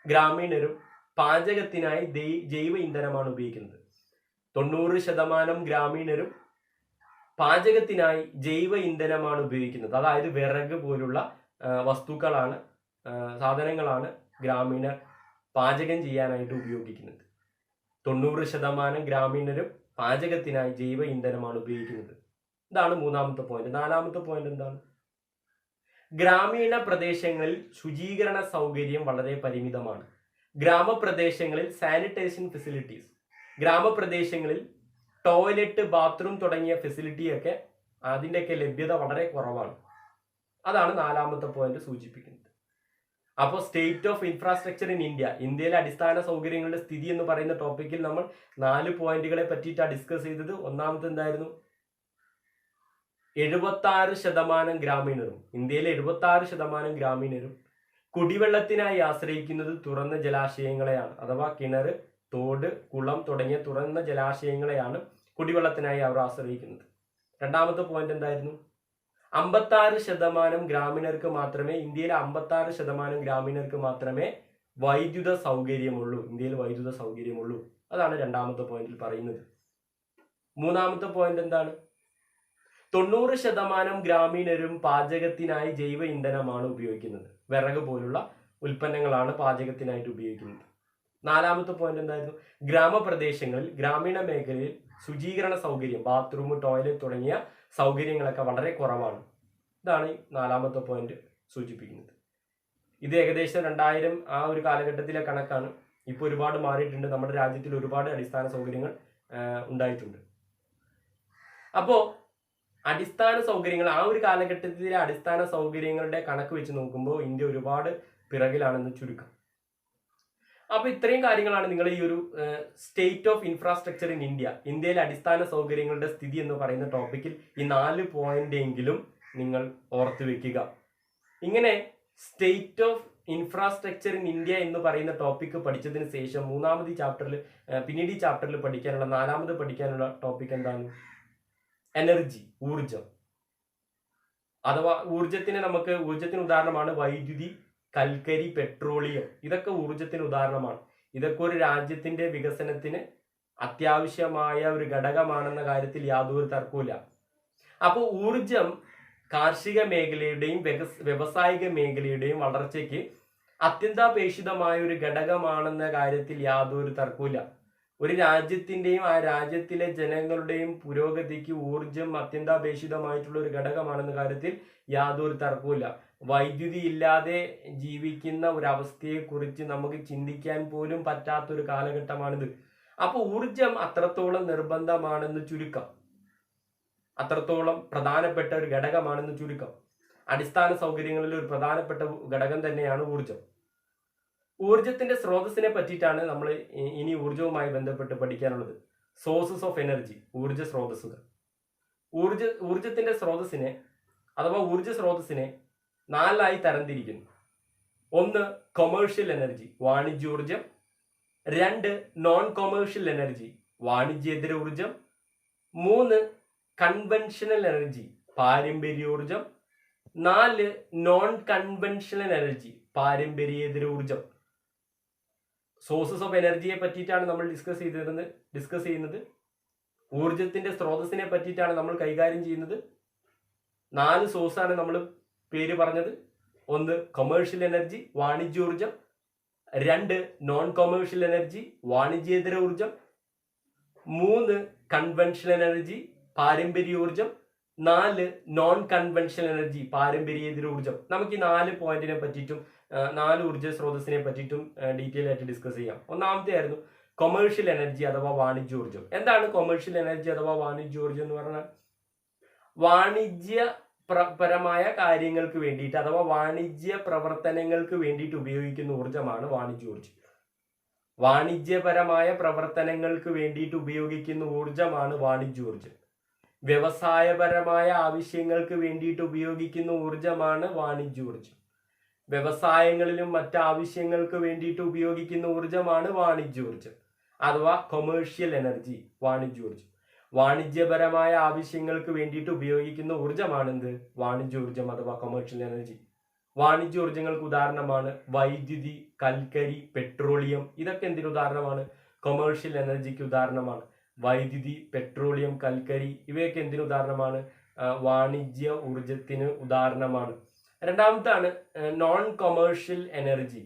ഗ്രാമീണരും പാചകത്തിനായി ജൈവ ഇന്ധനമാണ് ഉപയോഗിക്കുന്നത്. 90% ഗ്രാമീണരും പാചകത്തിനായി ജൈവ ഇന്ധനമാണ് ഉപയോഗിക്കുന്നത്. അതായത് വിറക് പോലുള്ള വസ്തുക്കളാണ്, സാധനങ്ങളാണ് ഗ്രാമീണർ പാചകം ചെയ്യാനായിട്ട് ഉപയോഗിക്കുന്നത്. 90% ഗ്രാമീണരും പാചകത്തിനായി ജൈവ ഇന്ധനമാണ് ഉപയോഗിക്കുന്നത്. ഇതാണ് മൂന്നാമത്തെ പോയിന്റ്. നാലാമത്തെ പോയിന്റ് എന്താണ്? ഗ്രാമീണ പ്രദേശങ്ങളിൽ ശുചീകരണ സൗകര്യം വളരെ പരിമിതമാണ്. ഗ്രാമപ്രദേശങ്ങളിൽ സാനിറ്റേഷൻ ഫെസിലിറ്റീസ്, ഗ്രാമപ്രദേശങ്ങളിൽ ടോയ്ലറ്റ്, ബാത്റൂം തുടങ്ങിയ ഫെസിലിറ്റിയൊക്കെ അതിൻ്റെയൊക്കെ ലഭ്യത വളരെ കുറവാണ്. അതാണ് നാലാമത്തെ പോയിന്റ് സൂചിപ്പിക്കുന്നത്. അപ്പോൾ state of infrastructure in India, ഇന്ത്യയിലെ അടിസ്ഥാന സൗകര്യങ്ങളുടെ സ്ഥിതി എന്ന് പറയുന്ന ടോപ്പിക്കിൽ നമ്മൾ 4 പോയിന്റുകളെ പറ്റിയിട്ടാണ് ഡിസ്കസ് ചെയ്തത്. ഒന്നാമത്തെ എന്തായിരുന്നു? 76% ഗ്രാമീണരും, ഇന്ത്യയിലെ 76% ഗ്രാമീണരും കുടിവെള്ളത്തിനായി ആശ്രയിക്കുന്നത് തുറന്ന ജലാശയങ്ങളെയാണ്. അഥവാ കിണർ, തോട്, കുളം തുടങ്ങിയ തുറന്ന ജലാശയങ്ങളെയാണ് കുടിവെള്ളത്തിനായി അവർ ആശ്രയിക്കുന്നത്. രണ്ടാമത്തെ പോയിന്റ് എന്തായിരുന്നു? 56% ഗ്രാമീണർക്ക് മാത്രമേ, ഇന്ത്യയിലെ 56% ഗ്രാമീണർക്ക് മാത്രമേ വൈദ്യുത സൗകര്യമുള്ളൂ, ഇന്ത്യയിൽ വൈദ്യുത സൗകര്യമുള്ളൂ. അതാണ് രണ്ടാമത്തെ പോയിന്റിൽ പറയുന്നത്. മൂന്നാമത്തെ പോയിന്റ് എന്താണ്? 90% ഗ്രാമീണരും പാചകത്തിനായി ജൈവ ഇന്ധനമാണ് ഉപയോഗിക്കുന്നത്. വിറക് പോലുള്ള ഉൽപ്പന്നങ്ങളാണ് പാചകത്തിനായിട്ട് ഉപയോഗിക്കുന്നത്. നാലാമത്തെ പോയിന്റ് എന്തായിരുന്നു? ഗ്രാമപ്രദേശങ്ങളിൽ, ഗ്രാമീണ മേഖലയിൽ ശുചീകരണ സൗകര്യം, ബാത്റൂം, ടോയ്ലറ്റ് തുടങ്ങിയ സൗകര്യങ്ങളൊക്കെ വളരെ കുറവാണ്. ഇതാണ് ഈ നാലാമത്തെ പോയിന്റ് സൂചിപ്പിക്കുന്നത്. ഇത് ഏകദേശം 2000 ആ ഒരു കാലഘട്ടത്തിലെ കണക്കാണ്. ഇപ്പോൾ ഒരുപാട് മാറിയിട്ടുണ്ട്. നമ്മുടെ രാജ്യത്തിൽ ഒരുപാട് അടിസ്ഥാന സൗകര്യങ്ങൾ ഉണ്ടായിട്ടുണ്ട്. അപ്പോൾ അടിസ്ഥാന സൗകര്യങ്ങൾ, ആ ഒരു കാലഘട്ടത്തിലെ അടിസ്ഥാന സൗകര്യങ്ങളുടെ കണക്ക് വെച്ച് നോക്കുമ്പോൾ ഇന്ത്യ ഒരുപാട് പിറകിലാണെന്ന് ചുരുക്കം. അപ്പൊ ഇത്രയും കാര്യങ്ങളാണ് നിങ്ങൾ ഈ ഒരു സ്റ്റേറ്റ് ഓഫ് ഇൻഫ്രാസ്ട്രക്ചർ ഇൻ ഇന്ത്യയിലെ അടിസ്ഥാന സൗകര്യങ്ങളുടെ സ്ഥിതി എന്ന് പറയുന്ന ടോപ്പിക്കിൽ ഈ 4 പോയിന്റ് എങ്കിലും നിങ്ങൾ ഓർത്തു വെക്കുക. ഇങ്ങനെ state of infrastructure in India എന്ന് പറയുന്ന ടോപ്പിക്ക് പഠിച്ചതിന് ശേഷം മൂന്നാമത് ചാപ്റ്ററിൽ, പിന്നീട് ഈ ചാപ്റ്ററിൽ പഠിക്കാനുള്ള, നാലാമത് പഠിക്കാനുള്ള ടോപ്പിക് എന്താണ്? എനർജി, ഊർജം. അഥവാ ഊർജത്തിന് ഉദാഹരണമാണ് വൈദ്യുതി, കൽക്കരി, പെട്രോളിയം. ഇതൊക്കെ ഊർജത്തിന് ഉദാഹരണമാണ്. ഇതൊക്കെ ഒരു രാജ്യത്തിന്റെ വികസനത്തിന് അത്യാവശ്യമായ ഒരു ഘടകമാണെന്ന കാര്യത്തിൽ യാതൊരു തർക്കവുമില്ല. അപ്പോൾ ഊർജം കാർഷിക മേഖലയുടെയും വ്യവസായിക മേഖലയുടെയും വളർച്ചയ്ക്ക് അത്യന്താപേക്ഷിതമായ ഒരു ഘടകമാണെന്ന കാര്യത്തിൽ യാതൊരു തർക്കവുമില്ല. ഒരു രാജ്യത്തിന്റെയും ആ രാജ്യത്തിലെ ജനങ്ങളുടെയും പുരോഗതിക്ക് ഊർജം അത്യന്താപേക്ഷിതമായിട്ടുള്ള ഒരു ഘടകമാണെന്ന കാര്യത്തിൽ യാതൊരു തർക്കവുമില്ല. വൈദ്യുതി ഇല്ലാതെ ജീവിക്കുന്ന ഒരു അവസ്ഥയെ കുറിച്ച് നമുക്ക് ചിന്തിക്കാൻ പോലും പറ്റാത്തൊരു കാലഘട്ടമാണിത്. അപ്പൊ ഊർജം അത്രത്തോളം നിർബന്ധമാണെന്ന് ചുരുക്കം, അത്രത്തോളം പ്രധാനപ്പെട്ട ഒരു ഘടകമാണെന്ന് ചുരുക്കം. അടിസ്ഥാന സൗകര്യങ്ങളിൽ ഒരു പ്രധാനപ്പെട്ട ഘടകം തന്നെയാണ് ഊർജം. ഊർജത്തിന്റെ സ്രോതസ്സിനെ പറ്റിയിട്ടാണ് നമ്മൾ ഇനി ഊർജവുമായി ബന്ധപ്പെട്ട് പഠിക്കാനുള്ളത്. സോഴ്സസ് ഓഫ് എനർജി, ഊർജ സ്രോതസ്സുകൾ. ഊർജത്തിന്റെ സ്രോതസ്സിനെ അഥവാ ഊർജ സ്രോതസ്സിനെ 4ആയി തരംതിരിക്കുന്നു. 1 കൊമേഴ്ഷ്യൽ എനർജി, വാണിജ്യോർജം. 2 നോൺ കൊമേഴ്ഷ്യൽ എനർജി, വാണിജ്യേതര ഊർജം. 3 കൺവെൻഷണൽ എനർജി, പാരമ്പര്യോർജം. 4 നോൺ കൺവെൻഷണൽ എനർജി, പാരമ്പര്യേതര ഊർജം. സോഴ്സസ് ഓഫ് എനർജിയെ പറ്റിയിട്ടാണ് നമ്മൾ ഡിസ്കസ് ചെയ്യുന്നത്. ഊർജത്തിന്റെ സ്രോതസ്സിനെ പറ്റിയിട്ടാണ് നമ്മൾ കൈകാര്യം ചെയ്യുന്നത്. 4 സോഴ്സാണ് നമ്മൾ പേര് പറഞ്ഞത്. 1 കൊമേഴ്ഷ്യൽ എനർജി, വാണിജ്യോർജം. 2 നോൺ കൊമേഴ്ഷ്യൽ എനർജി, വാണിജ്യേതര ഊർജം. 3 കൺവെൻഷണൽ എനർജി, പാരമ്പര്യോർജം. 4 നോൺ കൺവെൻഷണൽ എനർജി, പാരമ്പര്യേതര ഊർജം. നമുക്ക് ഈ 4 പോയിന്റിനെ പറ്റിയിട്ടും 4 ഊർജ സ്രോതസ്സിനെ പറ്റിയിട്ടും ഡീറ്റെയിൽ ആയിട്ട് ഡിസ്കസ് ചെയ്യാം. ഒന്നാമത്തെ ആയിരുന്നു കൊമേഴ്ഷ്യൽ എനർജി അഥവാ വാണിജ്യോർജം. എന്താണ് കൊമേഴ്ഷ്യൽ എനർജി അഥവാ വാണിജ്യോർജം എന്ന് പറഞ്ഞാൽ? വാണിജ്യപരമായ കാര്യങ്ങൾക്ക് വേണ്ടിയിട്ട് അഥവാ വാണിജ്യ പ്രവർത്തനങ്ങൾക്ക് വേണ്ടിയിട്ട് ഉപയോഗിക്കുന്ന ഊർജമാണ് വാണിജ്യോർജം. വാണിജ്യപരമായ പ്രവർത്തനങ്ങൾക്ക് വേണ്ടിയിട്ട് ഉപയോഗിക്കുന്ന ഊർജമാണ് വാണിജ്യോർജം. വ്യവസായപരമായ ആവശ്യങ്ങൾക്ക് വേണ്ടിയിട്ട് ഉപയോഗിക്കുന്ന ഊർജമാണ് വാണിജ്യോർജം. വ്യവസായങ്ങളിലും മറ്റ് ആവശ്യങ്ങൾക്ക് വേണ്ടിയിട്ട് ഉപയോഗിക്കുന്ന ഊർജമാണ് വാണിജ്യോർജം അഥവാ കൊമേഴ്ഷ്യൽ എനർജി, വാണിജ്യോർജം. വാണിജ്യപരമായ ആവശ്യങ്ങൾക്ക് വേണ്ടിയിട്ട് ഉപയോഗിക്കുന്ന ഊർജമാണെന്ത്? വാണിജ്യോർജം അഥവാ കൊമേഴ്ഷ്യൽ എനർജി. വാണിജ്യോർജങ്ങൾക്ക് ഉദാഹരണമാണ് വൈദ്യുതി, കൽക്കരി, പെട്രോളിയം. ഇതൊക്കെ എന്തിനു ഉദാഹരണമാണ്? കൊമേഴ്ഷ്യൽ എനർജിക്ക് ഉദാഹരണമാണ്. വൈദ്യുതി, പെട്രോളിയം, കൽക്കരി ഇവയൊക്കെ എന്തിനു ഉദാഹരണമാണ്? വാണിജ്യ ഊർജത്തിന് ഉദാഹരണമാണ്. രണ്ടാമത്താണ് നോൺ കൊമേഴ്ഷ്യൽ എനർജി,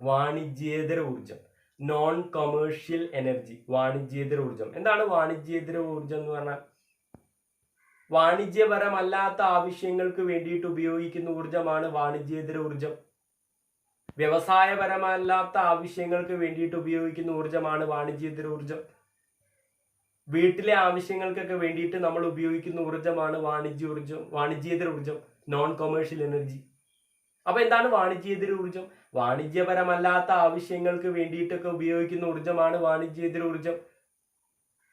വാണിജ്യേതര ഊർജം. നോൺ കൊമേഴ്ഷ്യൽ എനർജി, വാണിജ്യേതര ഊർജം. എന്താണ് വാണിജ്യേതര ഊർജം എന്ന് പറഞ്ഞാൽ? വാണിജ്യപരമല്ലാത്ത ആവശ്യങ്ങൾക്ക് വേണ്ടിയിട്ട് ഉപയോഗിക്കുന്ന ഊർജമാണ് വാണിജ്യേതര ഊർജം. വ്യവസായപരമല്ലാത്ത ആവശ്യങ്ങൾക്ക് വേണ്ടിയിട്ട് ഉപയോഗിക്കുന്ന ഊർജമാണ് വാണിജ്യേതര ഊർജം. വീട്ടിലെ ആവശ്യങ്ങൾക്കൊക്കെ വേണ്ടിയിട്ട് നമ്മൾ ഉപയോഗിക്കുന്ന ഊർജമാണ് വാണിജ്യേതര ഊർജം, നോൺ കൊമേഴ്ഷ്യൽ എനർജി. അപ്പൊ എന്താണ് വാണിജ്യേതര ഊർജം? വാണിജ്യപരമല്ലാത്ത ആവശ്യങ്ങൾക്ക് വേണ്ടിയിട്ടൊക്കെ ഉപയോഗിക്കുന്ന ഊർജമാണ് വാണിജ്യേതര ഊർജം.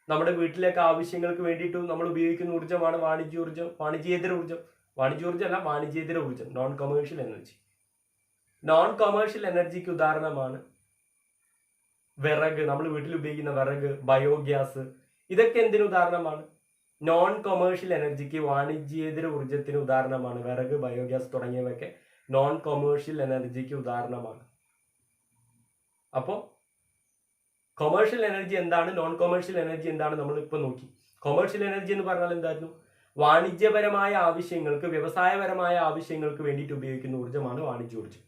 നമ്മുടെ വീട്ടിലേക്ക് ആവശ്യങ്ങൾക്ക് വേണ്ടിയിട്ട് നമ്മൾ ഉപയോഗിക്കുന്ന ഊർജമാണ് വാണിജ്യേതര ഊർജം. വാണിജ്യോർജം അല്ല, വാണിജ്യേതര ഊർജം, non commercial energy. Non commercial എനർജിക്ക് ഉദാഹരണമാണ് വിറക്, നമ്മൾ വീട്ടിൽ ഉപയോഗിക്കുന്ന വിറക്, ബയോഗ്യാസ്. ഇതൊക്കെ എന്തിനു ഉദാഹരണമാണ്? നോൺ കൊമേഴ്ഷ്യൽ എനർജിക്ക്, വാണിജ്യേതര ഊർജത്തിന് ഉദാഹരണമാണ്. വിറക്, ബയോഗ്യാസ് തുടങ്ങിയവയൊക്കെ നോൺ കൊമേഴ്ഷ്യൽ എനർജിക്ക് ഉദാഹരണമാണ്. അപ്പോൾ കൊമേഴ്ഷ്യൽ എനർജി എന്താണ്, നോൺ കൊമേഴ്ഷ്യൽ എനർജി എന്താണ് നമ്മൾ ഇപ്പോൾ നോക്കി. കൊമേഴ്ഷ്യൽ എനർജി എന്ന് പറഞ്ഞാൽ എന്തായിരുന്നു? വാണിജ്യപരമായ ആവശ്യങ്ങൾക്ക്, വ്യവസായപരമായ ആവശ്യങ്ങൾക്ക് വേണ്ടിയിട്ട് ഉപയോഗിക്കുന്ന ഊർജ്ജമാണ് വാണിജ്യോർജ്ജം.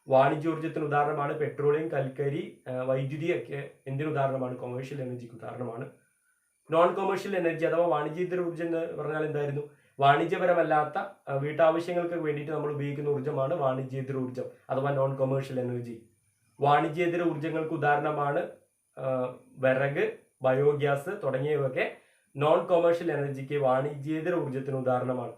വാണിജ്യോർജ്ജത്തിന് ഉദാഹരണമാണ് പെട്രോളിയം, കൽക്കരി, വൈദ്യുതി ഒക്കെ. എന്തിന് ഉദാഹരണമാണ്? കൊമേഴ്ഷ്യൽ എനർജിക്ക് ഉദാഹരണമാണ്. നോൺ കൊമേഴ്ഷ്യൽ എനർജി അഥവാ വാണിജ്യേതര ഊർജ്ജം എന്ന് പറഞ്ഞാൽ എന്തായിരുന്നു? വാണിജ്യപരമല്ലാത്ത വീട്ടാവശ്യങ്ങൾക്ക് വേണ്ടിയിട്ട് നമ്മൾ ഉപയോഗിക്കുന്ന ഊർജ്ജമാണ് വാണിജ്യേതര ഊർജ്ജം അഥവാ നോൺ കൊമേഴ്ഷ്യൽ എനർജി. വാണിജ്യേതര ഊർജ്ജങ്ങൾക്ക് ഉദാഹരണമാണ് വിറക്, ബയോഗ്യാസ് തുടങ്ങിയവയൊക്കെ നോൺ കൊമേഴ്ഷ്യൽ എനർജിക്ക്, വാണിജ്യേതര ഊർജ്ജത്തിന് ഉദാഹരണമാണ്.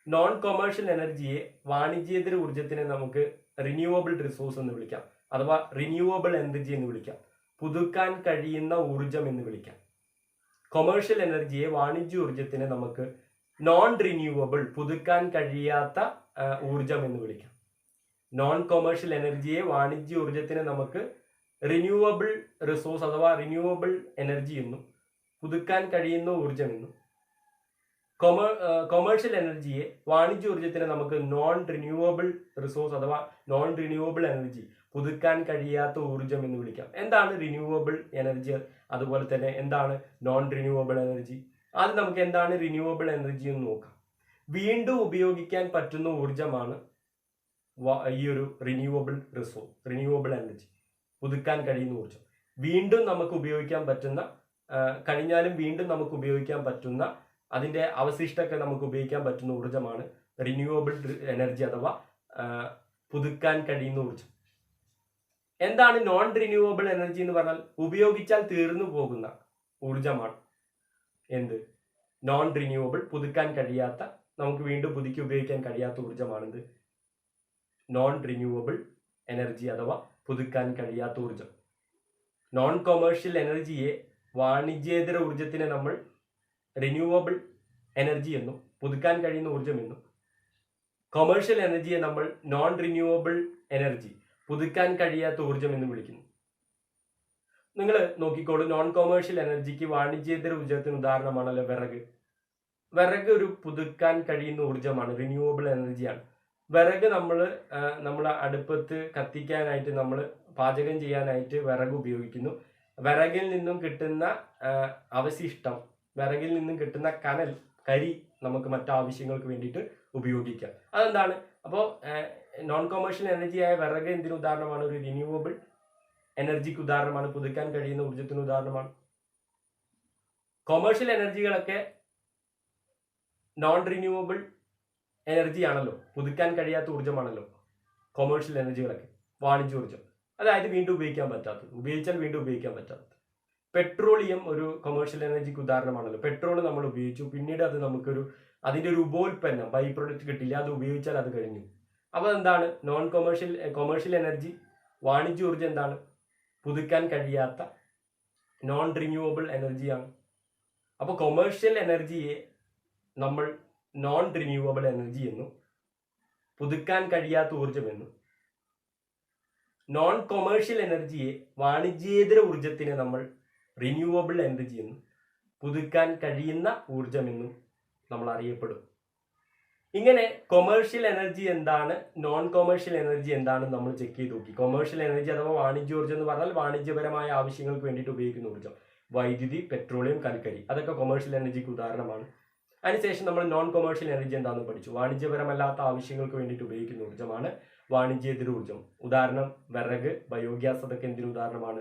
നോൺ കൊമേഴ്ഷ്യൽ എനർജിയെ, വാണിജ്യേതര ഊർജ്ജത്തിനെ നമുക്ക് റിന്യൂവബിൾ റിസോഴ്സ് എന്ന് വിളിക്കാം, അഥവാ റിന്യൂവബിൾ എനർജി എന്ന് വിളിക്കാം, പുതുക്കാൻ കഴിയുന്ന ഊർജ്ജം എന്ന് വിളിക്കാം. കൊമേഴ്ഷ്യൽ എനർജിയെ, വാണിജ്യ ഊർജ്ജത്തിനെ നമുക്ക് നോൺ റിന്യൂവബിൾ, പുതുക്കാൻ കഴിയാത്ത ഊർജ്ജം എന്ന് വിളിക്കാം. നോൺ കൊമേഴ്ഷ്യൽ എനർജിയെ, വാണിജ്യ ഊർജ്ജത്തിനെ നമുക്ക് റിന്യൂവബിൾ റിസോഴ്സ് അഥവാ റിന്യൂവബിൾ എനർജി എന്നും പുതുക്കാൻ കഴിയുന്ന ഊർജ്ജം എന്നും, കൊമേഴ്ഷ്യൽ എനർജിയെ, വാണിജ്യ ഊർജ്ജത്തിനെ നമുക്ക് നോൺ റിന്യൂവബിൾ റിസോഴ്സ് അഥവാ നോൺ റിന്യൂവബിൾ എനർജി, പുതുക്കാൻ കഴിയാത്ത ഊർജ്ജം എന്ന് വിളിക്കാം. എന്താണ് റിന്യൂവബിൾ എനർജി? അതുപോലെ തന്നെ എന്താണ് നോൺ റിന്യൂവബിൾ എനർജി? അത് നമുക്ക് എന്താണ് റിന്യൂവബിൾ എനർജി എന്ന് നോക്കാം. വീണ്ടും ഉപയോഗിക്കാൻ പറ്റുന്ന ഊർജ്ജമാണ് ഈ ഒരു റിന്യൂവബിൾ റിസോഴ്സ്, റിന്യൂവബിൾ എനർജി, പുതുക്കാൻ കഴിയുന്ന ഊർജ്ജം. വീണ്ടും നമുക്ക് ഉപയോഗിക്കാൻ പറ്റുന്ന, കഴിഞ്ഞാലും വീണ്ടും നമുക്ക് ഉപയോഗിക്കാൻ പറ്റുന്ന, അതിന്റെ അവശിഷ്ടമൊക്കെ നമുക്ക് ഉപയോഗിക്കാൻ പറ്റുന്ന ഊർജ്ജമാണ് റിന്യൂവബിൾ എനർജി അഥവാ പുതുക്കാൻ കഴിയുന്ന ഊർജ്ജം. എന്താണ് നോൺ റിന്യൂവബിൾ എനർജി എന്ന് പറഞ്ഞാൽ? ഉപയോഗിച്ചാൽ തീർന്നു പോകുന്ന ഊർജ്ജമാണ് എന്ത്? നോൺ റിന്യൂവബിൾ, പുതുക്കാൻ കഴിയാത്ത, നമുക്ക് വീണ്ടും പുതുക്കി ഉപയോഗിക്കാൻ കഴിയാത്ത ഊർജ്ജമാണെന്ത്? നോൺ റിന്യൂവബിൾ എനർജി അഥവാ പുതുക്കാൻ കഴിയാത്ത ഊർജ്ജം. നോൺ കൊമേഴ്ഷ്യൽ എനർജിയെ, വാണിജ്യേതര ഊർജ്ജത്തിനെ നമ്മൾ റിന്യൂവബിൾ എനർജി എന്നും പുതുക്കാൻ കഴിയുന്ന ഊർജ്ജം എന്നും, കൊമേഴ്ഷ്യൽ എനർജിയെ നമ്മൾ നോൺ റിന്യൂവബിൾ എനർജി, പുതുക്കാൻ കഴിയാത്ത ഊർജ്ജം എന്ന് വിളിക്കുന്നു. നിങ്ങൾ നോക്കിക്കോളൂ, നോൺ കൊമേഴ്ഷ്യൽ എനർജിക്ക്, വാണിജ്യേതര ഊർജ്ജത്തിന് ഉദാഹരണമാണല്ലോ വിറക്. വിറക് ഒരു പുതുക്കാൻ കഴിയുന്ന ഊർജ്ജമാണ്, റിന്യൂവബിൾ എനർജിയാണ്. വിറക് നമ്മൾ അടുപ്പത്ത് കത്തിക്കാനായിട്ട്, നമ്മൾ പാചകം ചെയ്യാനായിട്ട് വിറക് ഉപയോഗിക്കുന്നു. വിറകിൽ നിന്നും കിട്ടുന്ന അവശിഷ്ടം, വിറകിൽ നിന്നും കിട്ടുന്ന കരി നമുക്ക് മറ്റാവശ്യങ്ങൾക്ക് വേണ്ടിയിട്ട് ഉപയോഗിക്കാം. അതെന്താണ്? അപ്പോൾ നോൺ കൊമേഴ്ഷ്യൽ എനർജിയായ വിറക് എന്തിനു ഉദാഹരണമാണ്? ഒരു റിന്യൂവബിൾ എനർജിക്ക് ഉദാഹരണമാണ്, പുതുക്കാൻ കഴിയുന്ന ഊർജ്ജത്തിന് ഉദാഹരണമാണ്. കൊമേഴ്ഷ്യൽ എനർജികളൊക്കെ നോൺ റിന്യൂവബിൾ എനർജി ആണല്ലോ, പുതുക്കാൻ കഴിയാത്ത ഊർജ്ജമാണല്ലോ കൊമേഴ്ഷ്യൽ എനർജികളൊക്കെ, വാണിജ്യോർജ്ജം. അതായത് വീണ്ടും ഉപയോഗിക്കാൻ പറ്റാത്തത്, ഉപയോഗിച്ചാൽ വീണ്ടും ഉപയോഗിക്കാൻ പറ്റാത്തത്. പെട്രോളിയം ഒരു കൊമേഴ്ഷ്യൽ എനർജിക്ക് ഉദാഹരണമാണല്ലോ. പെട്രോൾ നമ്മൾ ഉപയോഗിച്ചു, പിന്നീട് അത് നമുക്കൊരു, അതിന്റെ ഒരു ഉപോൽപ്പന്നം, ബൈ പ്രൊഡക്റ്റ് കിട്ടില്ല, അത് ഉപയോഗിച്ചാൽ അത് കഴിഞ്ഞു. അപ്പോൾ എന്താണ് നോൺ കൊമേഴ്ഷ്യൽ എനർജി, വാണിജ്യോർജ്ജം എന്താണ്? പുതുക്കാൻ കഴിയാത്ത നോൺ റിന്യൂവബിൾ എനർജിയാണ്. അപ്പോൾ കൊമേഴ്ഷ്യൽ എനർജിയെ നമ്മൾ നോൺ റിന്യൂവബിൾ എനർജി എന്നും പുതുക്കാൻ കഴിയാത്ത ഊർജ്ജം എന്നും, നോൺ കൊമേഴ്ഷ്യൽ എനർജിയെ, വാണിജ്യേതര ഊർജ്ജത്തിനെ നമ്മൾ റിന്യൂവബിൾ എനർജി എന്നും പുതുക്കാൻ കഴിയുന്ന ഊർജ്ജമെന്നും നമ്മൾ അറിയപ്പെടും. ഇങ്ങനെ കൊമേഴ്ഷ്യൽ എനർജി എന്താണ്, നോൺ കൊമേഴ്ഷ്യൽ എനർജി എന്താണെന്ന് നമ്മൾ ചെക്ക് ചെയ്ത് നോക്കി. കൊമേഴ്ഷ്യൽ എനർജി അഥവാ വാണിജ്യോർജ്ജം എന്ന് പറഞ്ഞാൽ വാണിജ്യപരമായ ആവശ്യങ്ങൾക്ക് വേണ്ടിയിട്ട് ഉപയോഗിക്കുന്ന ഊർജ്ജം, വൈദ്യുതി, പെട്രോളിയം, കൽക്കരി, അതൊക്കെ കൊമേഴ്ഷ്യൽ എനർജിക്ക് ഉദാഹരണമാണ്. അതിനുശേഷം നമ്മൾ നോൺ കൊമേഴ്ഷ്യൽ എനർജി എന്താണെന്ന് പഠിച്ചു. വാണിജ്യപരമല്ലാത്ത ആവശ്യങ്ങൾക്ക് വേണ്ടിയിട്ട് ഉപയോഗിക്കുന്ന ഊർജ്ജമാണ് വാണിജ്യേതര ഊർജ്ജം. ഉദാഹരണം വിറക്, ബയോഗ്യാസ്, അതൊക്കെ എന്തിനു ഉദാഹരണമാണ്?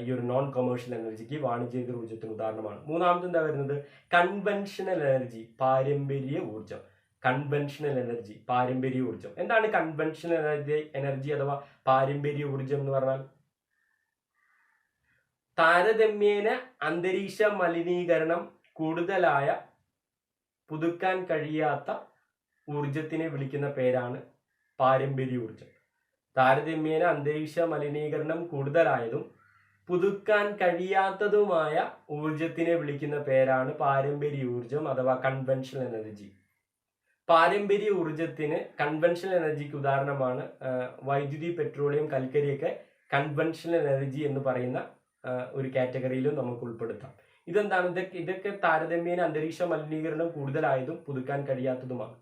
ഈ ഒരു നോൺ കൊമേഴ്ഷ്യൽ എനർജിക്ക്, വാണിജ്യേതര ഊർജ്ജത്തിന് ഉദാഹരണമാണ്. മൂന്നാമത് എന്താ വരുന്നത്? കൺവെൻഷണൽ എനർജി, പാരമ്പര്യ ഊർജ്ജം. കൺവെൻഷണൽ എനർജി, പാരമ്പര്യ ഊർജ്ജം. എന്താണ് കൺവെൻഷണൽ എനർജി അഥവാ പാരമ്പര്യ ഊർജ്ജം എന്ന് പറഞ്ഞാൽ? താരതമ്യേന അന്തരീക്ഷ മലിനീകരണം കൂടുതലായ, പുതുക്കാൻ കഴിയാത്ത ഊർജത്തിനെ വിളിക്കുന്ന പേരാണ് പാരമ്പര്യ ഊർജ്ജം. താരതമ്യേന അന്തരീക്ഷ മലിനീകരണം കൂടുതലായതും പുതുക്കാൻ കഴിയാത്തതുമായ ഊർജത്തിനെ വിളിക്കുന്ന പേരാണ് പാരമ്പര്യ ഊർജ്ജം അഥവാ കൺവെൻഷണൽ എനർജി. പാരമ്പര്യ ഊർജ്ജത്തിന്, കൺവെൻഷണൽ എനർജിക്ക് ഉദാഹരണമാണ് വൈദ്യുതി, പെട്രോളിയം, കൽക്കരിയൊക്കെ കൺവെൻഷണൽ എനർജി എന്ന് പറയുന്ന ഒരു കാറ്റഗറിയിലും നമുക്ക് ഉൾപ്പെടുത്താം. ഇതെന്താണ്? ഇതൊക്കെ താരതമ്യേന അന്തരീക്ഷ മലിനീകരണം കൂടുതലായതും പുതുക്കാൻ കഴിയാത്തതുമാണ്.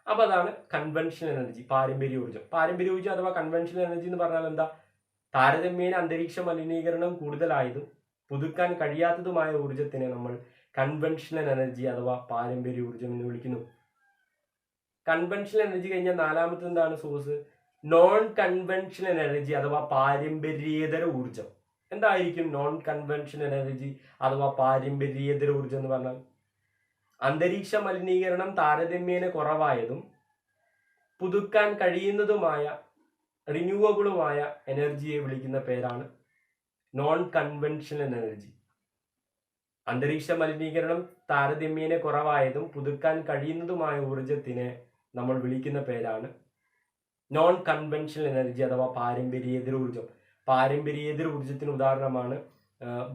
അപ്പൊ അതാണ് കൺവെൻഷണൽ എനർജി, പാരമ്പര്യ ഊർജ്ജം. പാരമ്പര്യ ഊർജ്ജം അഥവാ കൺവെൻഷണൽ എനർജി എന്ന് പറഞ്ഞാൽ എന്താ? താരതമ്യേന അന്തരീക്ഷ മലിനീകരണം കൂടുതലായതും പുതുക്കാൻ കഴിയാത്തതുമായ ഊർജത്തിനെ നമ്മൾ കൺവെൻഷണൽ എനർജി അഥവാ പാരമ്പര്യ ഊർജം എന്ന് വിളിക്കുന്നു. കൺവെൻഷണൽ എനർജി കഴിഞ്ഞാൽ നാലാമത്തെ എന്താണ് സോഴ്സ്? നോൺ കൺവെൻഷണൽ എനർജി അഥവാ പാരമ്പര്യേതര ഊർജം. എന്തായിരിക്കും നോൺ കൺവെൻഷണൽ എനർജി അഥവാ പാരമ്പര്യേതര ഊർജം എന്ന് പറഞ്ഞാൽ? അന്തരീക്ഷ മലിനീകരണം താരതമ്യേന കുറവായതും പുതുക്കാൻ കഴിയുന്നതുമായ റിന്യൂവബിളുമായ എനർജിയെ വിളിക്കുന്ന പേരാണ് നോൺ കൺവെൻഷണൽ എനർജി. അന്തരീക്ഷ മലിനീകരണം താരതമ്യേന കുറവായതും പുതുക്കാൻ കഴിയുന്നതുമായ ഊർജത്തിനെ നമ്മൾ വിളിക്കുന്ന പേരാണ് നോൺ കൺവെൻഷണൽ എനർജി അഥവാ പാരമ്പര്യേതര ഊർജം. പാരമ്പര്യേതര ഊർജത്തിന് ഉദാഹരണമാണ്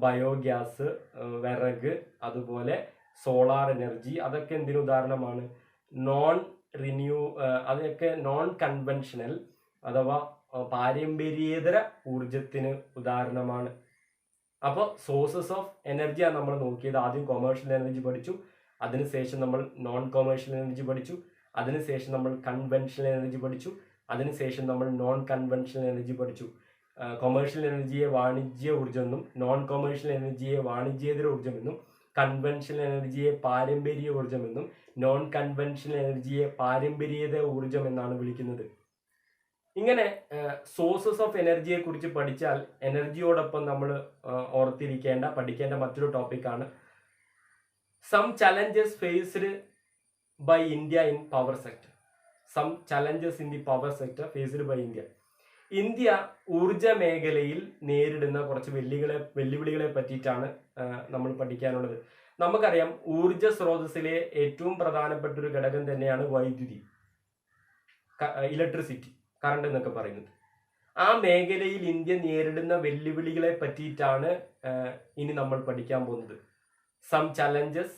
ബയോഗ്യാസ്, വിറക്, അതുപോലെ സോളാർ എനർജി. അതൊക്കെ എന്തിനു ഉദാഹരണമാണ്? അതൊക്കെ നോൺ കൺവെൻഷണൽ അഥവാ പാരമ്പര്യേതര ഊർജത്തിന് ഉദാഹരണമാണ്. അപ്പോൾ സോഴ്സസ് ഓഫ് എനർജിയാണ് നമ്മൾ നോക്കിയത്. ആദ്യം കൊമേഴ്ഷ്യൽ എനർജി പഠിച്ചു, അതിനുശേഷം നമ്മൾ നോൺ കൊമേഴ്ഷ്യൽ എനർജി പഠിച്ചു, അതിനുശേഷം നമ്മൾ കൺവെൻഷണൽ എനർജി പഠിച്ചു, അതിനുശേഷം നമ്മൾ നോൺ കൺവെൻഷണൽ എനർജി പഠിച്ചു. കൊമേഴ്ഷ്യൽ എനർജിയെ വാണിജ്യ ഊർജ്ജം എന്നും നോൺ കൊമേഴ്ഷ്യൽ എനർജിയെ വാണിജ്യേതര ഊർജ്ജം എന്നും കൺവെൻഷണൽ എനർജിയെ പാരമ്പര്യ ഊർജ്ജം എന്നും നോൺ കൺവെൻഷണൽ എനർജിയെ പാരമ്പര്യേതര ഊർജ്ജം എന്നാണ് വിളിക്കുന്നത്. ഇങ്ങനെ സോഴ്സസ് ഓഫ് എനർജിയെ കുറിച്ച് പഠിച്ചാൽ എനർജിയോടൊപ്പം നമ്മൾ ഓർത്തിരിക്കേണ്ട പഠിക്കേണ്ട മറ്റൊരു ടോപ്പിക്കാണ് some challenges faced by India in power sector. Some challenges in the power sector faced by India. India ഊർജ മേഖലയിൽ നേരിടുന്ന കുറച്ച് വെല്ലുവിളികളെ പറ്റിയിട്ടാണ് നമ്മൾ പഠിക്കാനുള്ളത്. നമുക്കറിയാം ഊർജ സ്രോതസ്സിലെ ഏറ്റവും പ്രധാനപ്പെട്ട ഒരു ഘടകം തന്നെയാണ് വൈദ്യുതി, ഇലക്ട്രിസിറ്റി, കറണ്ട് എന്നൊക്കെ പറയുന്നത്. ആ മേഖലയിൽ ഇന്ത്യ നേരിടുന്ന വെല്ലുവിളികളെ പറ്റിയിട്ടാണ് ഇനി നമ്മൾ പഠിക്കാൻ പോകുന്നത്. Some challenges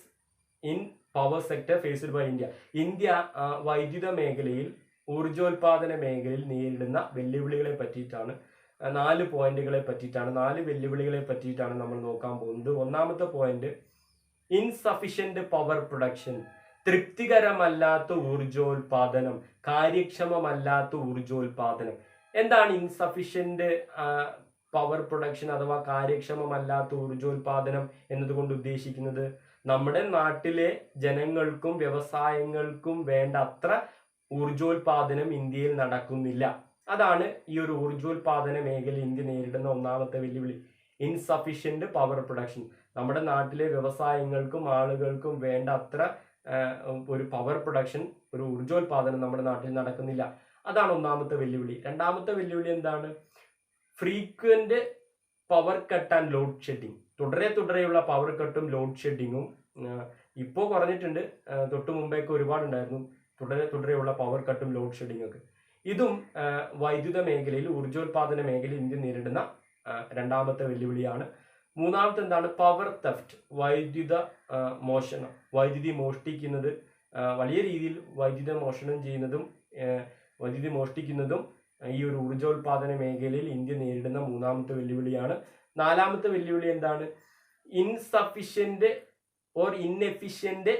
in power sector faced by India. India വൈദ്യുത മേഖലയിൽ, ഊർജോൽപാദന മേഖലയിൽ നേരിടുന്ന വെല്ലുവിളികളെ പറ്റിയിട്ടാണ്, 4 പോയിന്റുകളെ പറ്റിയിട്ടാണ്, 4 വെല്ലുവിളികളെ പറ്റിയിട്ടാണ് നമ്മൾ നോക്കാൻ പോകുന്നത്. ഒന്നാമത്തെ പോയിന്റ്, ഇൻസഫിഷ്യന്റ് പവർ പ്രൊഡക്ഷൻ. തൃപ്തികരമല്ലാത്ത ഊർജോൽപാദനം, കാര്യക്ഷമമല്ലാത്ത ഊർജോൽപാദനം. എന്താണ് ഇൻസഫിഷ്യന്റ് പവർ പ്രൊഡക്ഷൻ അഥവാ കാര്യക്ഷമമല്ലാത്ത ഊർജോൽപാദനം എന്നതുകൊണ്ട് ഉദ്ദേശിക്കുന്നത്? നമ്മുടെ നാട്ടിലെ ജനങ്ങൾക്കും വ്യവസായങ്ങൾക്കും വേണ്ട അത്ര ഊർജോൽപാദനം ഇന്ത്യയിൽ നടക്കുന്നില്ല. അതാണ് ഈ ഒരു ഊർജോൽപാദന മേഖല ഇന്ത്യ നേരിടുന്ന ഒന്നാമത്തെ വെല്ലുവിളി, ഇൻസഫിഷ്യന്റ് പവർ പ്രൊഡക്ഷൻ. നമ്മുടെ നാട്ടിലെ വ്യവസായങ്ങൾക്കും ആളുകൾക്കും വേണ്ട അത്ര ഒരു പവർ പ്രൊഡക്ഷൻ, ഒരു ഊർജോൽപാദനം നമ്മുടെ നാട്ടിൽ നടക്കുന്നില്ല. അതാണ് ഒന്നാമത്തെ വെല്ലുവിളി. രണ്ടാമത്തെ വെല്ലുവിളി എന്താണ്? Frequent power cut and load shedding. തുടരെയുള്ള പവർ കട്ടും ലോഡ് ഷെഡിങ്ങും ഇപ്പോൾ കുറഞ്ഞിട്ടുണ്ട്, തൊട്ട് മുമ്പേക്ക് ഒരുപാടുണ്ടായിരുന്നു തുടരെയുള്ള പവർ കട്ടും ലോഡ് ഷെഡിങ് ഒക്കെ. ഇതും വൈദ്യുത മേഖലയിൽ, ഊർജോൽപാദന മേഖലയിൽ ഇന്ത്യ നേരിടുന്ന രണ്ടാമത്തെ വെല്ലുവിളിയാണ്. മൂന്നാമത്തെ എന്താണ്? പവർ തെഫ്റ്റ്, വൈദ്യുതി മോഷ്ടിക്കുന്നത്, വലിയ രീതിയിൽ വൈദ്യുതി മോഷ്ടിക്കുന്നതും ഈ ഒരു ഊർജോൽപാദന മേഖലയിൽ ഇന്ത്യ നേരിടുന്ന മൂന്നാമത്തെ വെല്ലുവിളിയാണ്. നാലാമത്തെ വെല്ലുവിളി എന്താണ്? Insufficient or inefficient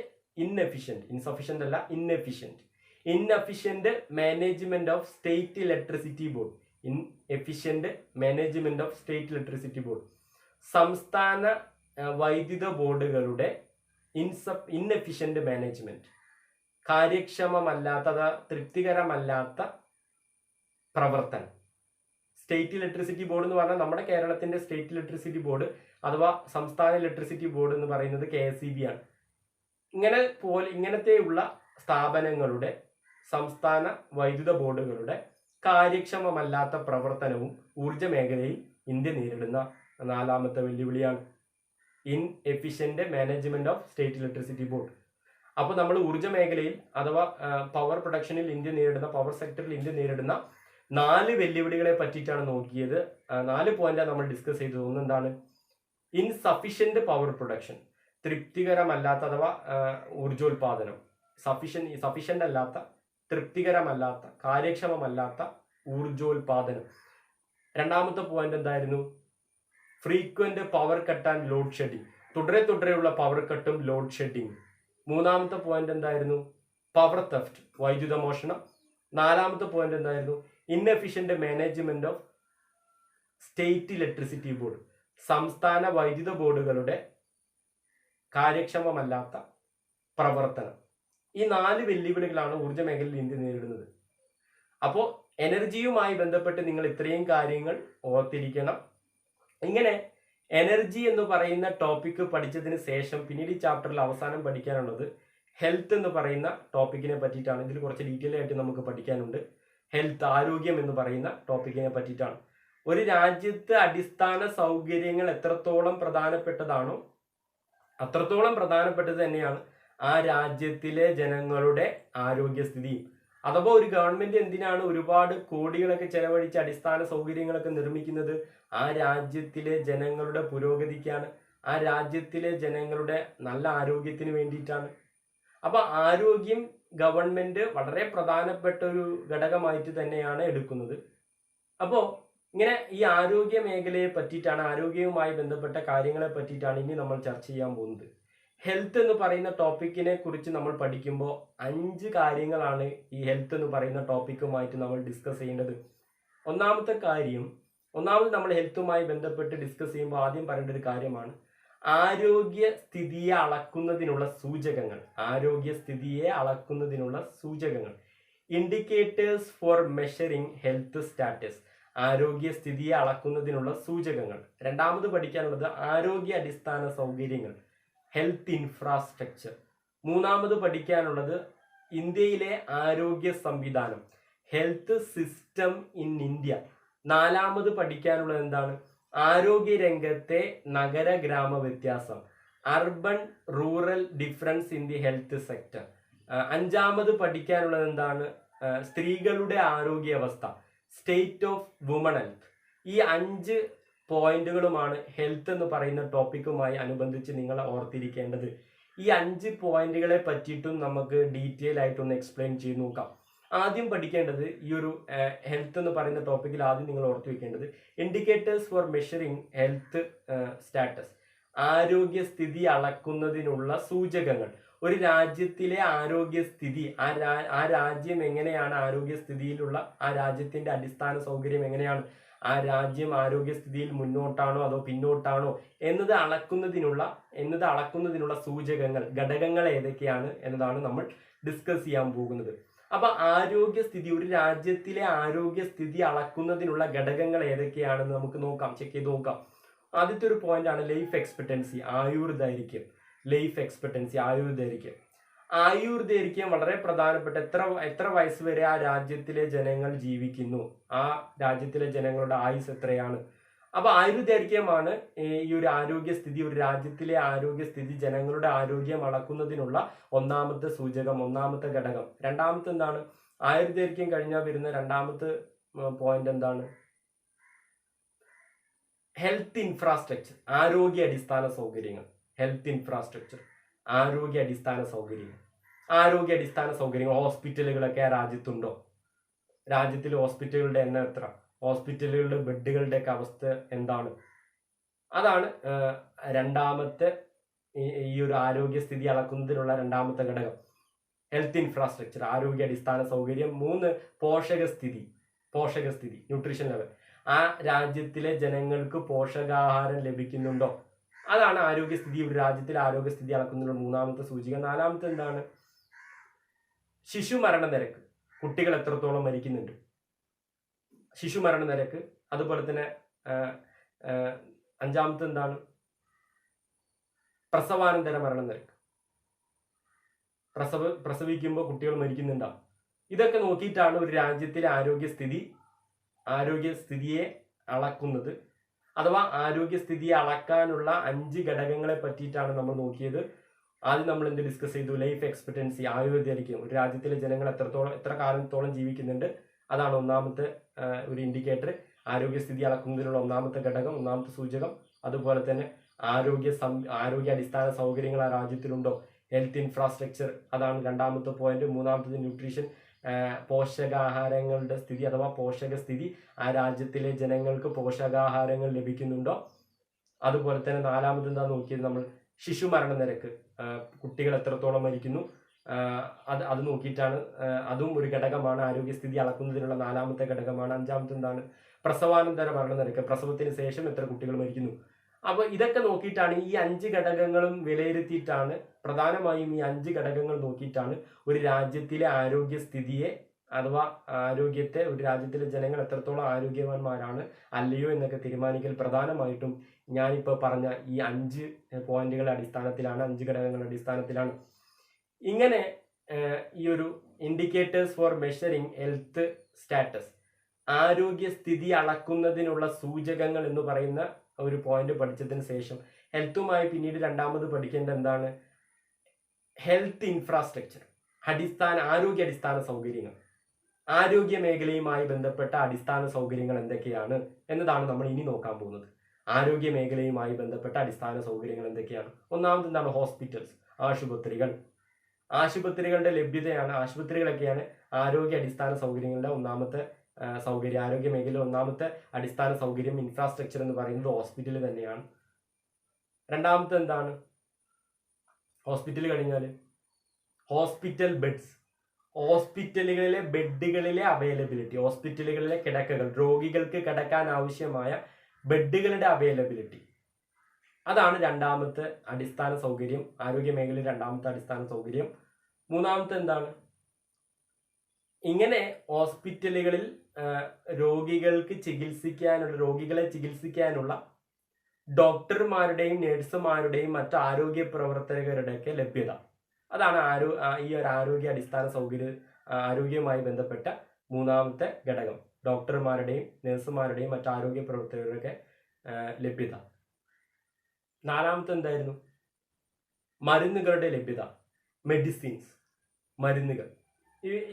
management of state electricity board. Inefficient management of state electricity board. സംസ്ഥാന വൈദ്യുത ബോർഡുകളുടെ ഇൻഎഫിഷ്യന്റ് മാനേജ്മെന്റ്, കാര്യക്ഷമമല്ലാത്ത, തൃപ്തികരമല്ലാത്ത പ്രവർത്തനം. സ്റ്റേറ്റ് ഇലക്ട്രിസിറ്റി ബോർഡ് എന്ന് പറഞ്ഞാൽ നമ്മുടെ കേരളത്തിന്റെ സ്റ്റേറ്റ് ഇലക്ട്രിസിറ്റി ബോർഡ് അഥവാ സംസ്ഥാന ഇലക്ട്രിസിറ്റി ബോർഡ് എന്ന് പറയുന്നത് KSEB ആണ്. ഇങ്ങനത്തെയുള്ള സ്ഥാപനങ്ങളുടെ, സംസ്ഥാന വൈദ്യുത ബോർഡുകളുടെ കാര്യക്ഷമമല്ലാത്ത പ്രവർത്തനവും ഊർജ മേഖലയിൽ ഇന്ത്യ നേരിടുന്ന നാലാമത്തെ വെല്ലുവിളിയാണ്, inefficient management of state electricity board. അപ്പോൾ നമ്മൾ ഊർജ മേഖലയിൽ അഥവാ പവർ പ്രൊഡക്ഷനിൽ ഇന്ത്യ നേരിടുന്ന, പവർ സെക്ടറിൽ ഇന്ത്യ നേരിടുന്ന 4 വെല്ലുവിളികളെ പറ്റിയിട്ടാണ് നോക്കിയത്. 4 പോയിന്റാണ് നമ്മൾ ഡിസ്കസ് ചെയ്തത്. ഒന്നെന്താണ്? ഇൻസഫിഷ്യന്റ് പവർ പ്രൊഡക്ഷൻ, തൃപ്തികരമല്ലാത്ത അഥവാ ഊർജോൽപാദനം, സഫിഷ്യന്റ് അല്ലാത്ത, തൃപ്തികരമല്ലാത്ത, കാര്യക്ഷമമല്ലാത്ത ഊർജോൽപാദനം. രണ്ടാമത്തെ പോയിന്റ് എന്തായിരുന്നു? Frequent power cut and load shedding, തുടരെയുള്ള പവർ കട്ടും ലോഡ് ഷെഡിങ്. മൂന്നാമത്തെ പോയിന്റ് എന്തായിരുന്നു? പവർ തെഫ്റ്റ്, വൈദ്യുത മോഷണം. നാലാമത്തെ പോയിന്റ് എന്തായിരുന്നു? Inefficient management of state electricity board, സംസ്ഥാന വൈദ്യുത ബോർഡുകളുടെ കാര്യക്ഷമമല്ലാത്ത പ്രവർത്തനം. ഈ 4 വെല്ലുവിളികളാണ് ഊർജ്ജ മേഖലയിൽ ഇന്ത്യ നേരിടുന്നത്. അപ്പോൾ എനർജിയുമായി ബന്ധപ്പെട്ട് നിങ്ങൾ ഇത്രയും കാര്യങ്ങൾ ഓർത്തിരിക്കണം. ഇങ്ങനെ എനർജി എന്ന് പറയുന്ന ടോപ്പിക്ക് പഠിച്ചതിന് ശേഷം പിന്നീട് ഈ ചാപ്റ്ററിൽ അവസാനം പഠിക്കാനുള്ളത് ഹെൽത്ത് എന്ന് പറയുന്ന ടോപ്പിക്കിനെ പറ്റിയിട്ടാണ്. ഇതിൽ കുറച്ച് ഡീറ്റെയിൽ ആയിട്ട് നമുക്ക് പഠിക്കാനുണ്ട്. ഹെൽത്ത്, ആരോഗ്യം എന്ന് പറയുന്ന ടോപ്പിക്കിനെ പറ്റിയിട്ടാണ്. ഒരു രാജ്യത്ത് അടിസ്ഥാന സൗകര്യങ്ങൾ എത്രത്തോളം പ്രധാനപ്പെട്ടതാണോ അത്രത്തോളം പ്രധാനപ്പെട്ടത് തന്നെയാണ് ആ രാജ്യത്തിലെ ജനങ്ങളുടെ ആരോഗ്യസ്ഥിതിയും. അഥവാ ഒരു ഗവൺമെന്റ് എന്തിനാണ് ഒരുപാട് കോടികളൊക്കെ ചെലവഴിച്ച് അടിസ്ഥാന സൗകര്യങ്ങളൊക്കെ നിർമ്മിക്കുന്നത്? ആ രാജ്യത്തിലെ ജനങ്ങളുടെ പുരോഗതിക്കാണ്, ആ രാജ്യത്തിലെ ജനങ്ങളുടെ നല്ല ആരോഗ്യത്തിന് വേണ്ടിയിട്ടാണ്. അപ്പൊ ആരോഗ്യം ഗവൺമെന്റ് വളരെ പ്രധാനപ്പെട്ട ഒരു ഘടകമായിട്ട് തന്നെയാണ് എടുക്കുന്നത്. അപ്പോൾ ഇങ്ങനെ ഈ ആരോഗ്യ മേഖലയെ പറ്റിയിട്ടാണ്, ആരോഗ്യവുമായി ബന്ധപ്പെട്ട കാര്യങ്ങളെ പറ്റിയിട്ടാണ് ഇനി നമ്മൾ ചർച്ച ചെയ്യാൻ പോകുന്നത്. ഹെൽത്ത് എന്ന് പറയുന്ന ടോപ്പിക്കിനെ കുറിച്ച് നമ്മൾ പഠിക്കുമ്പോൾ 5 കാര്യങ്ങളാണ് ഈ ഹെൽത്ത് എന്ന് പറയുന്ന ടോപ്പിക്കുമായിട്ട് നമ്മൾ ഡിസ്കസ് ചെയ്യേണ്ടത്. ഒന്നാമത് നമ്മൾ ഹെൽത്തുമായി ബന്ധപ്പെട്ട് ഡിസ്കസ് ചെയ്യുമ്പോൾ ആദ്യം പറയേണ്ട ഒരു കാര്യമാണ് ആരോഗ്യ സ്ഥിതിയെ അളക്കുന്നതിനുള്ള സൂചകങ്ങൾ. Indicators for measuring health status, ആരോഗ്യ സ്ഥിതിയെ അളക്കുന്നതിനുള്ള സൂചകങ്ങൾ. രണ്ടാമത് പഠിക്കാനുള്ളത് ആരോഗ്യ അടിസ്ഥാന സൗകര്യങ്ങൾ, ഹെൽത്ത് ഇൻഫ്രാസ്ട്രക്ചർ. മൂന്നാമത് പഠിക്കാനുള്ളത് ഇന്ത്യയിലെ ആരോഗ്യ സംവിധാനം, ഹെൽത്ത് സിസ്റ്റം ഇൻ ഇന്ത്യ. നാലാമത് പഠിക്കാനുള്ളത് എന്താണ്? ആരോഗ്യ രംഗത്തെ നഗര ഗ്രാമ വ്യത്യാസം, urban rural difference in the health sector. അഞ്ചാമത് പഠിക്കാനുള്ളത് എന്താണ്? സ്ത്രീകളുടെ ആരോഗ്യാവസ്ഥ, സ്റ്റേറ്റ് ഓഫ് വുമൺ ഹെൽത്ത്. ഈ 5 പോയിന്റുകളുമാണ് ഹെൽത്ത് എന്ന് പറയുന്ന ടോപ്പിക്കുമായി അനുബന്ധിച്ച് നിങ്ങൾ ഓർത്തിരിക്കേണ്ടത്. ഈ 5 പോയിന്റുകളെ പറ്റിയിട്ടും നമുക്ക് ഡീറ്റെയിൽ ആയിട്ടൊന്ന് എക്സ്പ്ലെയിൻ ചെയ്ത് നോക്കാം. ആദ്യം പഠിക്കേണ്ടത് ഈ ഒരു ഹെൽത്ത് എന്ന് പറയുന്ന ടോപ്പിക്കിൽ ആദ്യം നിങ്ങൾ ഓർത്തു വെക്കേണ്ടത് indicators for measuring health status, ആരോഗ്യസ്ഥിതി അളക്കുന്നതിനുള്ള സൂചകങ്ങൾ. ഒരു രാജ്യത്തിലെ ആരോഗ്യസ്ഥിതി, ആ രാജ്യം എങ്ങനെയാണ് ആരോഗ്യസ്ഥിതിയിലുള്ള, ആ രാജ്യത്തിന്റെ അടിസ്ഥാന സൗകര്യം എങ്ങനെയാണ്, ആ രാജ്യം ആരോഗ്യസ്ഥിതിയിൽ മുന്നോട്ടാണോ അതോ പിന്നോട്ടാണോ എന്നത് അളക്കുന്നതിനുള്ള സൂചകങ്ങൾ, ഘടകങ്ങൾ ഏതൊക്കെയാണ് എന്നതാണ് നമ്മൾ ഡിസ്കസ് ചെയ്യാൻ പോകുന്നത്. അപ്പൊ ആരോഗ്യസ്ഥിതി, ഒരു രാജ്യത്തിലെ ആരോഗ്യസ്ഥിതി അളക്കുന്നതിനുള്ള ഘടകങ്ങൾ ഏതൊക്കെയാണെന്ന് നമുക്ക് നോക്കാം, ചെക്ക് ചെയ്ത് നോക്കാം. ആദ്യത്തെ ഒരു പോയിന്റ് ആണ് ലൈഫ് എക്സ്പെക്ടൻസി, ആയുർദൈർഘ്യം. ആയുർദൈർഘ്യം വളരെ പ്രധാനപ്പെട്ട, എത്ര വയസ്സ് വരെ ആ രാജ്യത്തിലെ ജനങ്ങൾ ജീവിക്കുന്നു, ആ രാജ്യത്തിലെ ജനങ്ങളുടെ ആയുസ് എത്രയാണ്. അപ്പൊ ആയുർദൈർഘ്യമാണ് ഈ ഒരു ആരോഗ്യസ്ഥിതി, ഒരു രാജ്യത്തിലെ ആരോഗ്യസ്ഥിതി, ജനങ്ങളുടെ ആരോഗ്യം അളക്കുന്നതിനുള്ള ഒന്നാമത്തെ സൂചകം, ഒന്നാമത്തെ ഘടകം. രണ്ടാമത്തെ എന്താണ്? ആയുർദൈർഘ്യം കഴിഞ്ഞാൽ വരുന്ന രണ്ടാമത്തെ പോയിന്റ് എന്താണ്? ഹെൽത്ത് ഇൻഫ്രാസ്ട്രക്ചർ, ആരോഗ്യ അടിസ്ഥാന സൗകര്യങ്ങൾ. ആരോഗ്യ അടിസ്ഥാന സൗകര്യങ്ങൾ. ഹോസ്പിറ്റലുകളൊക്കെ ആ രാജ്യത്തുണ്ടോ? രാജ്യത്തിലെ ഹോസ്പിറ്റലുകളുടെ എണ്ണം എത്ര? ഹോസ്പിറ്റലുകളുടെ ബെഡുകളുടെ ഒക്കെ അവസ്ഥ എന്താണ്? അതാണ് രണ്ടാമത്തെ ഈ ഒരു ആരോഗ്യസ്ഥിതി അളക്കുന്നതിനുള്ള രണ്ടാമത്തെ ഘടകം, ഹെൽത്ത് ഇൻഫ്രാസ്ട്രക്ചർ, ആരോഗ്യ അടിസ്ഥാന സൗകര്യം. 3 പോഷകസ്ഥിതി, ന്യൂട്രീഷൻ ലെവൽ. ആ രാജ്യത്തിലെ ജനങ്ങൾക്ക് പോഷകാഹാരം ലഭിക്കുന്നുണ്ടോ? അതാണ് ആരോഗ്യസ്ഥിതി, ഒരു രാജ്യത്തിലെ ആരോഗ്യസ്ഥിതി അളക്കുന്നതിനുള്ള മൂന്നാമത്തെ സൂചിക. നാലാമത്തെ എന്താണ്? ശിശു മരണനിരക്ക്, കുട്ടികൾ എത്രത്തോളം മരിക്കുന്നുണ്ട്, ശിശു മരണനിരക്ക്. അതുപോലെ തന്നെ അഞ്ചാമത്തെ എന്താണ്? പ്രസവാനന്തര മരണനിരക്ക്, പ്രസവിക്കുമ്പോൾ കുട്ടികൾ മരിക്കുന്നുണ്ടോ? ഇതൊക്കെ നോക്കിയിട്ടാണ് ഒരു രാജ്യത്തിലെ ആരോഗ്യസ്ഥിതിയെ അളക്കുന്നത്. അഥവാ ആരോഗ്യസ്ഥിതിയെ അളക്കാനുള്ള 5 ഘടകങ്ങളെ പറ്റിയിട്ടാണ് നമ്മൾ നോക്കിയത്. ആദ്യം നമ്മൾ എന്ത് ഡിസ്കസ് ചെയ്തു? ലൈഫ് എക്സ്പെക്ടൻസി, ആയുർദൈർഘ്യം, ഒരു രാജ്യത്തിലെ ജനങ്ങൾ എത്ര കാലത്തോളം ജീവിക്കുന്നുണ്ട്, അതാണ് ഒന്നാമത്തെ ഒരു ഇൻഡിക്കേറ്റർ. ആരോഗ്യസ്ഥിതി അളക്കുന്നതിനുള്ള ഒന്നാമത്തെ ഘടകം, ഒന്നാമത്തെ സൂചകം. അതുപോലെ തന്നെ ആരോഗ്യ അടിസ്ഥാന സൗകര്യങ്ങൾ ആ രാജ്യത്തിലുണ്ടോ, ഹെൽത്ത് ഇൻഫ്രാസ്ട്രക്ചർ, അതാണ് രണ്ടാമത്തെ പോയിന്റ്. മൂന്നാമത്തത് ന്യൂട്രീഷൻ, പോഷകാഹാരങ്ങളുടെ സ്ഥിതി അഥവാ പോഷകസ്ഥിതി, ആ രാജ്യത്തിലെ ജനങ്ങൾക്ക് പോഷകാഹാരങ്ങൾ ലഭിക്കുന്നുണ്ടോ. അതുപോലെ തന്നെ നാലാമത് എന്താ നോക്കിയത് നമ്മൾ? ശിശു മരണനിരക്ക്, കുട്ടികൾ എത്രത്തോളം മരിക്കുന്നു, അത് നോക്കിയിട്ടാണ്. അതും ഒരു ഘടകമാണ്. ആരോഗ്യസ്ഥിതി അളക്കുന്നതിനുള്ള 4ാമത്തെ ഘടകമാണ്. 5ാമത്തെ എന്താണ്? പ്രസവാനന്തര മരണനിരക്ക്, പ്രസവത്തിന് ശേഷം എത്ര കുട്ടികൾ മരിക്കുന്നു. അപ്പോൾ ഇതൊക്കെ നോക്കിയിട്ടാണ്, ഈ 5 ഘടകങ്ങളും വിലയിരുത്തിയിട്ടാണ്, പ്രധാനമായും ഈ 5 ഘടകങ്ങൾ നോക്കിയിട്ടാണ് ഒരു രാജ്യത്തിലെ ആരോഗ്യസ്ഥിതിയെ അഥവാ ആരോഗ്യത്തെ, ഒരു രാജ്യത്തിലെ ജനങ്ങൾ എത്രത്തോളം ആരോഗ്യവാന്മാരാണ് അല്ലയോ എന്നൊക്കെ തീരുമാനിക്കൽ പ്രധാനമായിട്ടും ഞാനിപ്പോൾ പറഞ്ഞ ഈ 5 പോയിന്റുകളുടെ അടിസ്ഥാനത്തിലാണ്, 5 ഘടകങ്ങളുടെ അടിസ്ഥാനത്തിലാണ്. ഇങ്ങനെ ഈ ഒരു indicators for measuring health status, ആരോഗ്യസ്ഥിതി അളക്കുന്നതിനുള്ള സൂചകങ്ങൾ എന്ന് പറയുന്ന ഒരു പോയിന്റ് പഠിച്ചതിന് ശേഷം ഹെൽത്തുമായി പിന്നീട് 2ാമത് പഠിക്കേണ്ട എന്താണ്? ഹെൽത്ത് ഇൻഫ്രാസ്ട്രക്ചർ, ആരോഗ്യ അടിസ്ഥാന സൗകര്യങ്ങൾ. ആരോഗ്യ മേഖലയുമായി ബന്ധപ്പെട്ട അടിസ്ഥാന സൗകര്യങ്ങൾ എന്തൊക്കെയാണ് എന്നതാണ് നമ്മൾ ഇനി നോക്കാൻ പോകുന്നത്. ആരോഗ്യ മേഖലയുമായി ബന്ധപ്പെട്ട അടിസ്ഥാന സൗകര്യങ്ങൾ എന്തൊക്കെയാണ്? ഒന്നാമത് എന്താണ്? ഹോസ്പിറ്റൽസ്, ആശുപത്രികൾ. ആശുപത്രികളുടെ ലഭ്യതയാണ്. ആശുപത്രികളൊക്കെയാണ് ആരോഗ്യ അടിസ്ഥാന സൗകര്യങ്ങളുടെ ഒന്നാമത്തെ സൗകര്യം. ആരോഗ്യ മേഖലയിൽ ഒന്നാമത്തെ അടിസ്ഥാന സൗകര്യം, ഇൻഫ്രാസ്ട്രക്ചർ എന്ന് പറയുന്നത് ഹോസ്പിറ്റൽ തന്നെയാണ്. 2ാമത്തെ എന്താണ്? ഹോസ്പിറ്റൽ കഴിഞ്ഞാൽ ഹോസ്പിറ്റൽ ബെഡ്സ്, ഹോസ്പിറ്റലുകളിലെ ബെഡുകളിലെ അവൈലബിലിറ്റി, ഹോസ്പിറ്റലുകളിലെ കിടക്കകൾ, രോഗികൾക്ക് കിടക്കാൻ ആവശ്യമായ ബെഡുകളുടെ അവൈലബിലിറ്റി, അതാണ് 2ാമത്തെ അടിസ്ഥാന സൗകര്യം. ആരോഗ്യ മേഖലയിൽ 2ാമത്തെ അടിസ്ഥാന സൗകര്യം. 3ാമത്തെ എന്താണ്? ഇങ്ങനെ ഹോസ്പിറ്റലുകളിൽ രോഗികളെ ചികിത്സിക്കാനുള്ള ഡോക്ടർമാരുടെയും നഴ്സുമാരുടെയും മറ്റ് ആരോഗ്യ പ്രവർത്തകരുടെയൊക്കെ ലഭ്യത, അതാണ് ഈ ഒരു ആരോഗ്യ അടിസ്ഥാന ആരോഗ്യവുമായി ബന്ധപ്പെട്ട 3ാമത്തെ ഘടകം. ഡോക്ടർമാരുടെയും നഴ്സുമാരുടെയും മറ്റ് ആരോഗ്യ പ്രവർത്തകരുടെയൊക്കെ ലഭ്യത. 4ാമത്തെ എന്തായിരുന്നു? മരുന്നുകളുടെ ലഭ്യത, മെഡിസിൻസ്, മരുന്നുകൾ.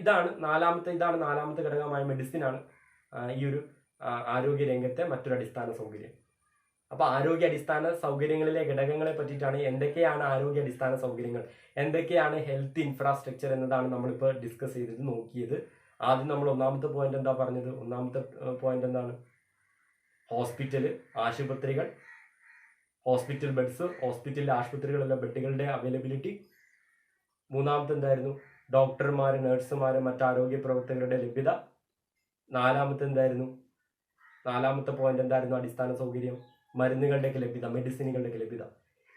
ഇതാണ് 4ാമത്തെ ഘടകമായ മെഡിസിനാണ് ഈ ഒരു ആരോഗ്യ രംഗത്തെ മറ്റൊരു അടിസ്ഥാന സൗകര്യം. അപ്പൊ ആരോഗ്യ അടിസ്ഥാന സൗകര്യങ്ങളിലെ ഘടകങ്ങളെ പറ്റിയിട്ടാണ്, എന്തൊക്കെയാണ് ആരോഗ്യ അടിസ്ഥാന സൗകര്യങ്ങൾ, എന്തൊക്കെയാണ് ഹെൽത്ത് ഇൻഫ്രാസ്ട്രക്ചർ എന്നതാണ് നമ്മളിപ്പോൾ ഡിസ്കസ് ചെയ്തത്, നോക്കിയത്. ആദ്യം നമ്മൾ 1ാമത്തെ പോയിന്റ് എന്താ പറഞ്ഞത്? 1ാമത്തെ പോയിന്റ് എന്താണ്? ഹോസ്പിറ്റല്, ആശുപത്രികൾ, ഹോസ്പിറ്റൽ ബെഡ്സ്, ഹോസ്പിറ്റലിലെ ആശുപത്രികളിലെ ബെഡുകളുടെ അവൈലബിലിറ്റി. 3ാമത്തെ എന്തായിരുന്നു? ഡോക്ടർമാർ, നഴ്സുമാർ, മറ്റ് ആരോഗ്യ പ്രവർത്തകരുടെ ലഭ്യത. 4ാമത്തെ എന്തായിരുന്നു? 4ാമത്തെ പോയിന്റ് എന്തായിരുന്നു? അടിസ്ഥാന സൗകര്യം, മരുന്നുകളുടെയൊക്കെ ലഭ്യത, മെഡിസിനുകളുടെയൊക്കെ ലഭ്യത.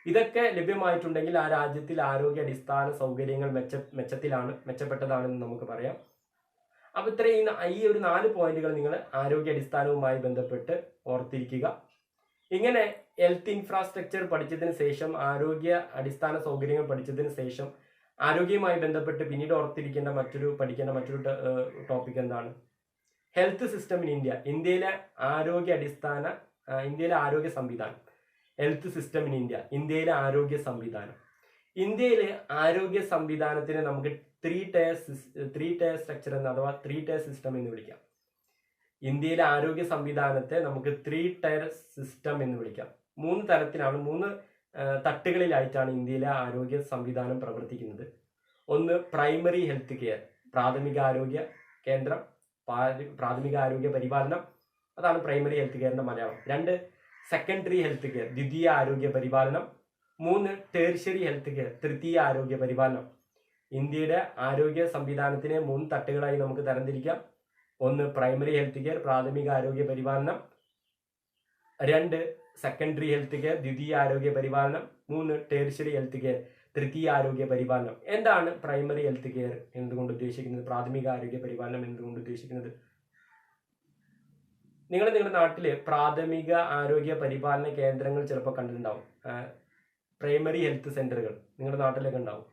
ഇതൊക്കെ ലഭ്യമായിട്ടുണ്ടെങ്കിൽ ആ രാജ്യത്തിൽ ആരോഗ്യ അടിസ്ഥാന സൗകര്യങ്ങൾ മെച്ചപ്പെട്ടതാണെന്ന് നമുക്ക് പറയാം. അപ്പൊ ഇത്രയും ഈ ഒരു 4 പോയിന്റുകൾ നിങ്ങൾ ആരോഗ്യ അടിസ്ഥാനവുമായി ബന്ധപ്പെട്ട് ഓർത്തിരിക്കുക. ഇങ്ങനെ ഹെൽത്ത് ഇൻഫ്രാസ്ട്രക്ചർ പഠിച്ചതിന് ശേഷം, ആരോഗ്യ അടിസ്ഥാന സൗകര്യങ്ങൾ പഠിച്ചതിന് ശേഷം, ആരോഗ്യവുമായി ബന്ധപ്പെട്ട് പിന്നീട് പഠിക്കേണ്ട മറ്റൊരു ടോപ്പിക് എന്താണ്? Health system in India. ഇന്ത്യയിലെ ആരോഗ്യ സംവിധാനം. ഹെൽത്ത് സിസ്റ്റം ഇൻ ഇന്ത്യ, ഇന്ത്യയിലെ ആരോഗ്യ സംവിധാനം. ഇന്ത്യയിലെ ആരോഗ്യ സംവിധാനത്തിന് നമുക്ക് 3 ടയർ സ്ട്രക്ചർ അഥവാ 3 ടയർ സിസ്റ്റം എന്ന് വിളിക്കാം. ഇന്ത്യയിലെ ആരോഗ്യ സംവിധാനത്തെ നമുക്ക് 3 ടയർ സിസ്റ്റം എന്ന് വിളിക്കാം. 3 തരത്തിലാണ്, 3 തട്ടുകളിലായിട്ടാണ് ഇന്ത്യയിലെ ആരോഗ്യ സംവിധാനം പ്രവർത്തിക്കുന്നത്. ഒന്ന് പ്രൈമറി ഹെൽത്ത് കെയർ, പ്രാഥമിക ആരോഗ്യ കേന്ദ്രം, പ്രാഥമിക ആരോഗ്യ പരിപാലനം, അതാണ് പ്രൈമറി ഹെൽത്ത് കെയറിന്റെ മലയാളം. 2 സെക്കൻഡറി ഹെൽത്ത് കെയർ, ദ്വിതീയ ആരോഗ്യ പരിപാലനം. 3 ടേർഷ്യറി ഹെൽത്ത് കെയർ, തൃതീയ ആരോഗ്യ പരിപാലനം. ഇന്ത്യയുടെ ആരോഗ്യ സംവിധാനത്തിനെ 3 തട്ടുകളായി നമുക്ക് തരംതിരിക്കാം. 1 പ്രൈമറി ഹെൽത്ത് കെയർ, പ്രാഥമിക ആരോഗ്യ പരിപാലനം. 2 സെക്കൻഡറി ഹെൽത്ത് കെയർ, ദ്വിതീയ ആരോഗ്യ പരിപാലനം. 3 ടേർഷ്യറി ഹെൽത്ത് കെയർ, തൃതീയ ആരോഗ്യ പരിപാലനം. എന്താണ് പ്രൈമറി ഹെൽത്ത് കെയർ എന്തുകൊണ്ട് ഉദ്ദേശിക്കുന്നത്? പ്രാഥമിക ആരോഗ്യ പരിപാലനം എന്തുകൊണ്ട് ഉദ്ദേശിക്കുന്നത്? നിങ്ങളുടെ നാട്ടില് പ്രാഥമിക ആരോഗ്യ പരിപാലന കേന്ദ്രങ്ങൾ ചിലപ്പോൾ കണ്ടിട്ടുണ്ടാവും. പ്രൈമറി ഹെൽത്ത് സെന്ററുകൾ നിങ്ങളുടെ നാട്ടിലൊക്കെ ഉണ്ടാവും.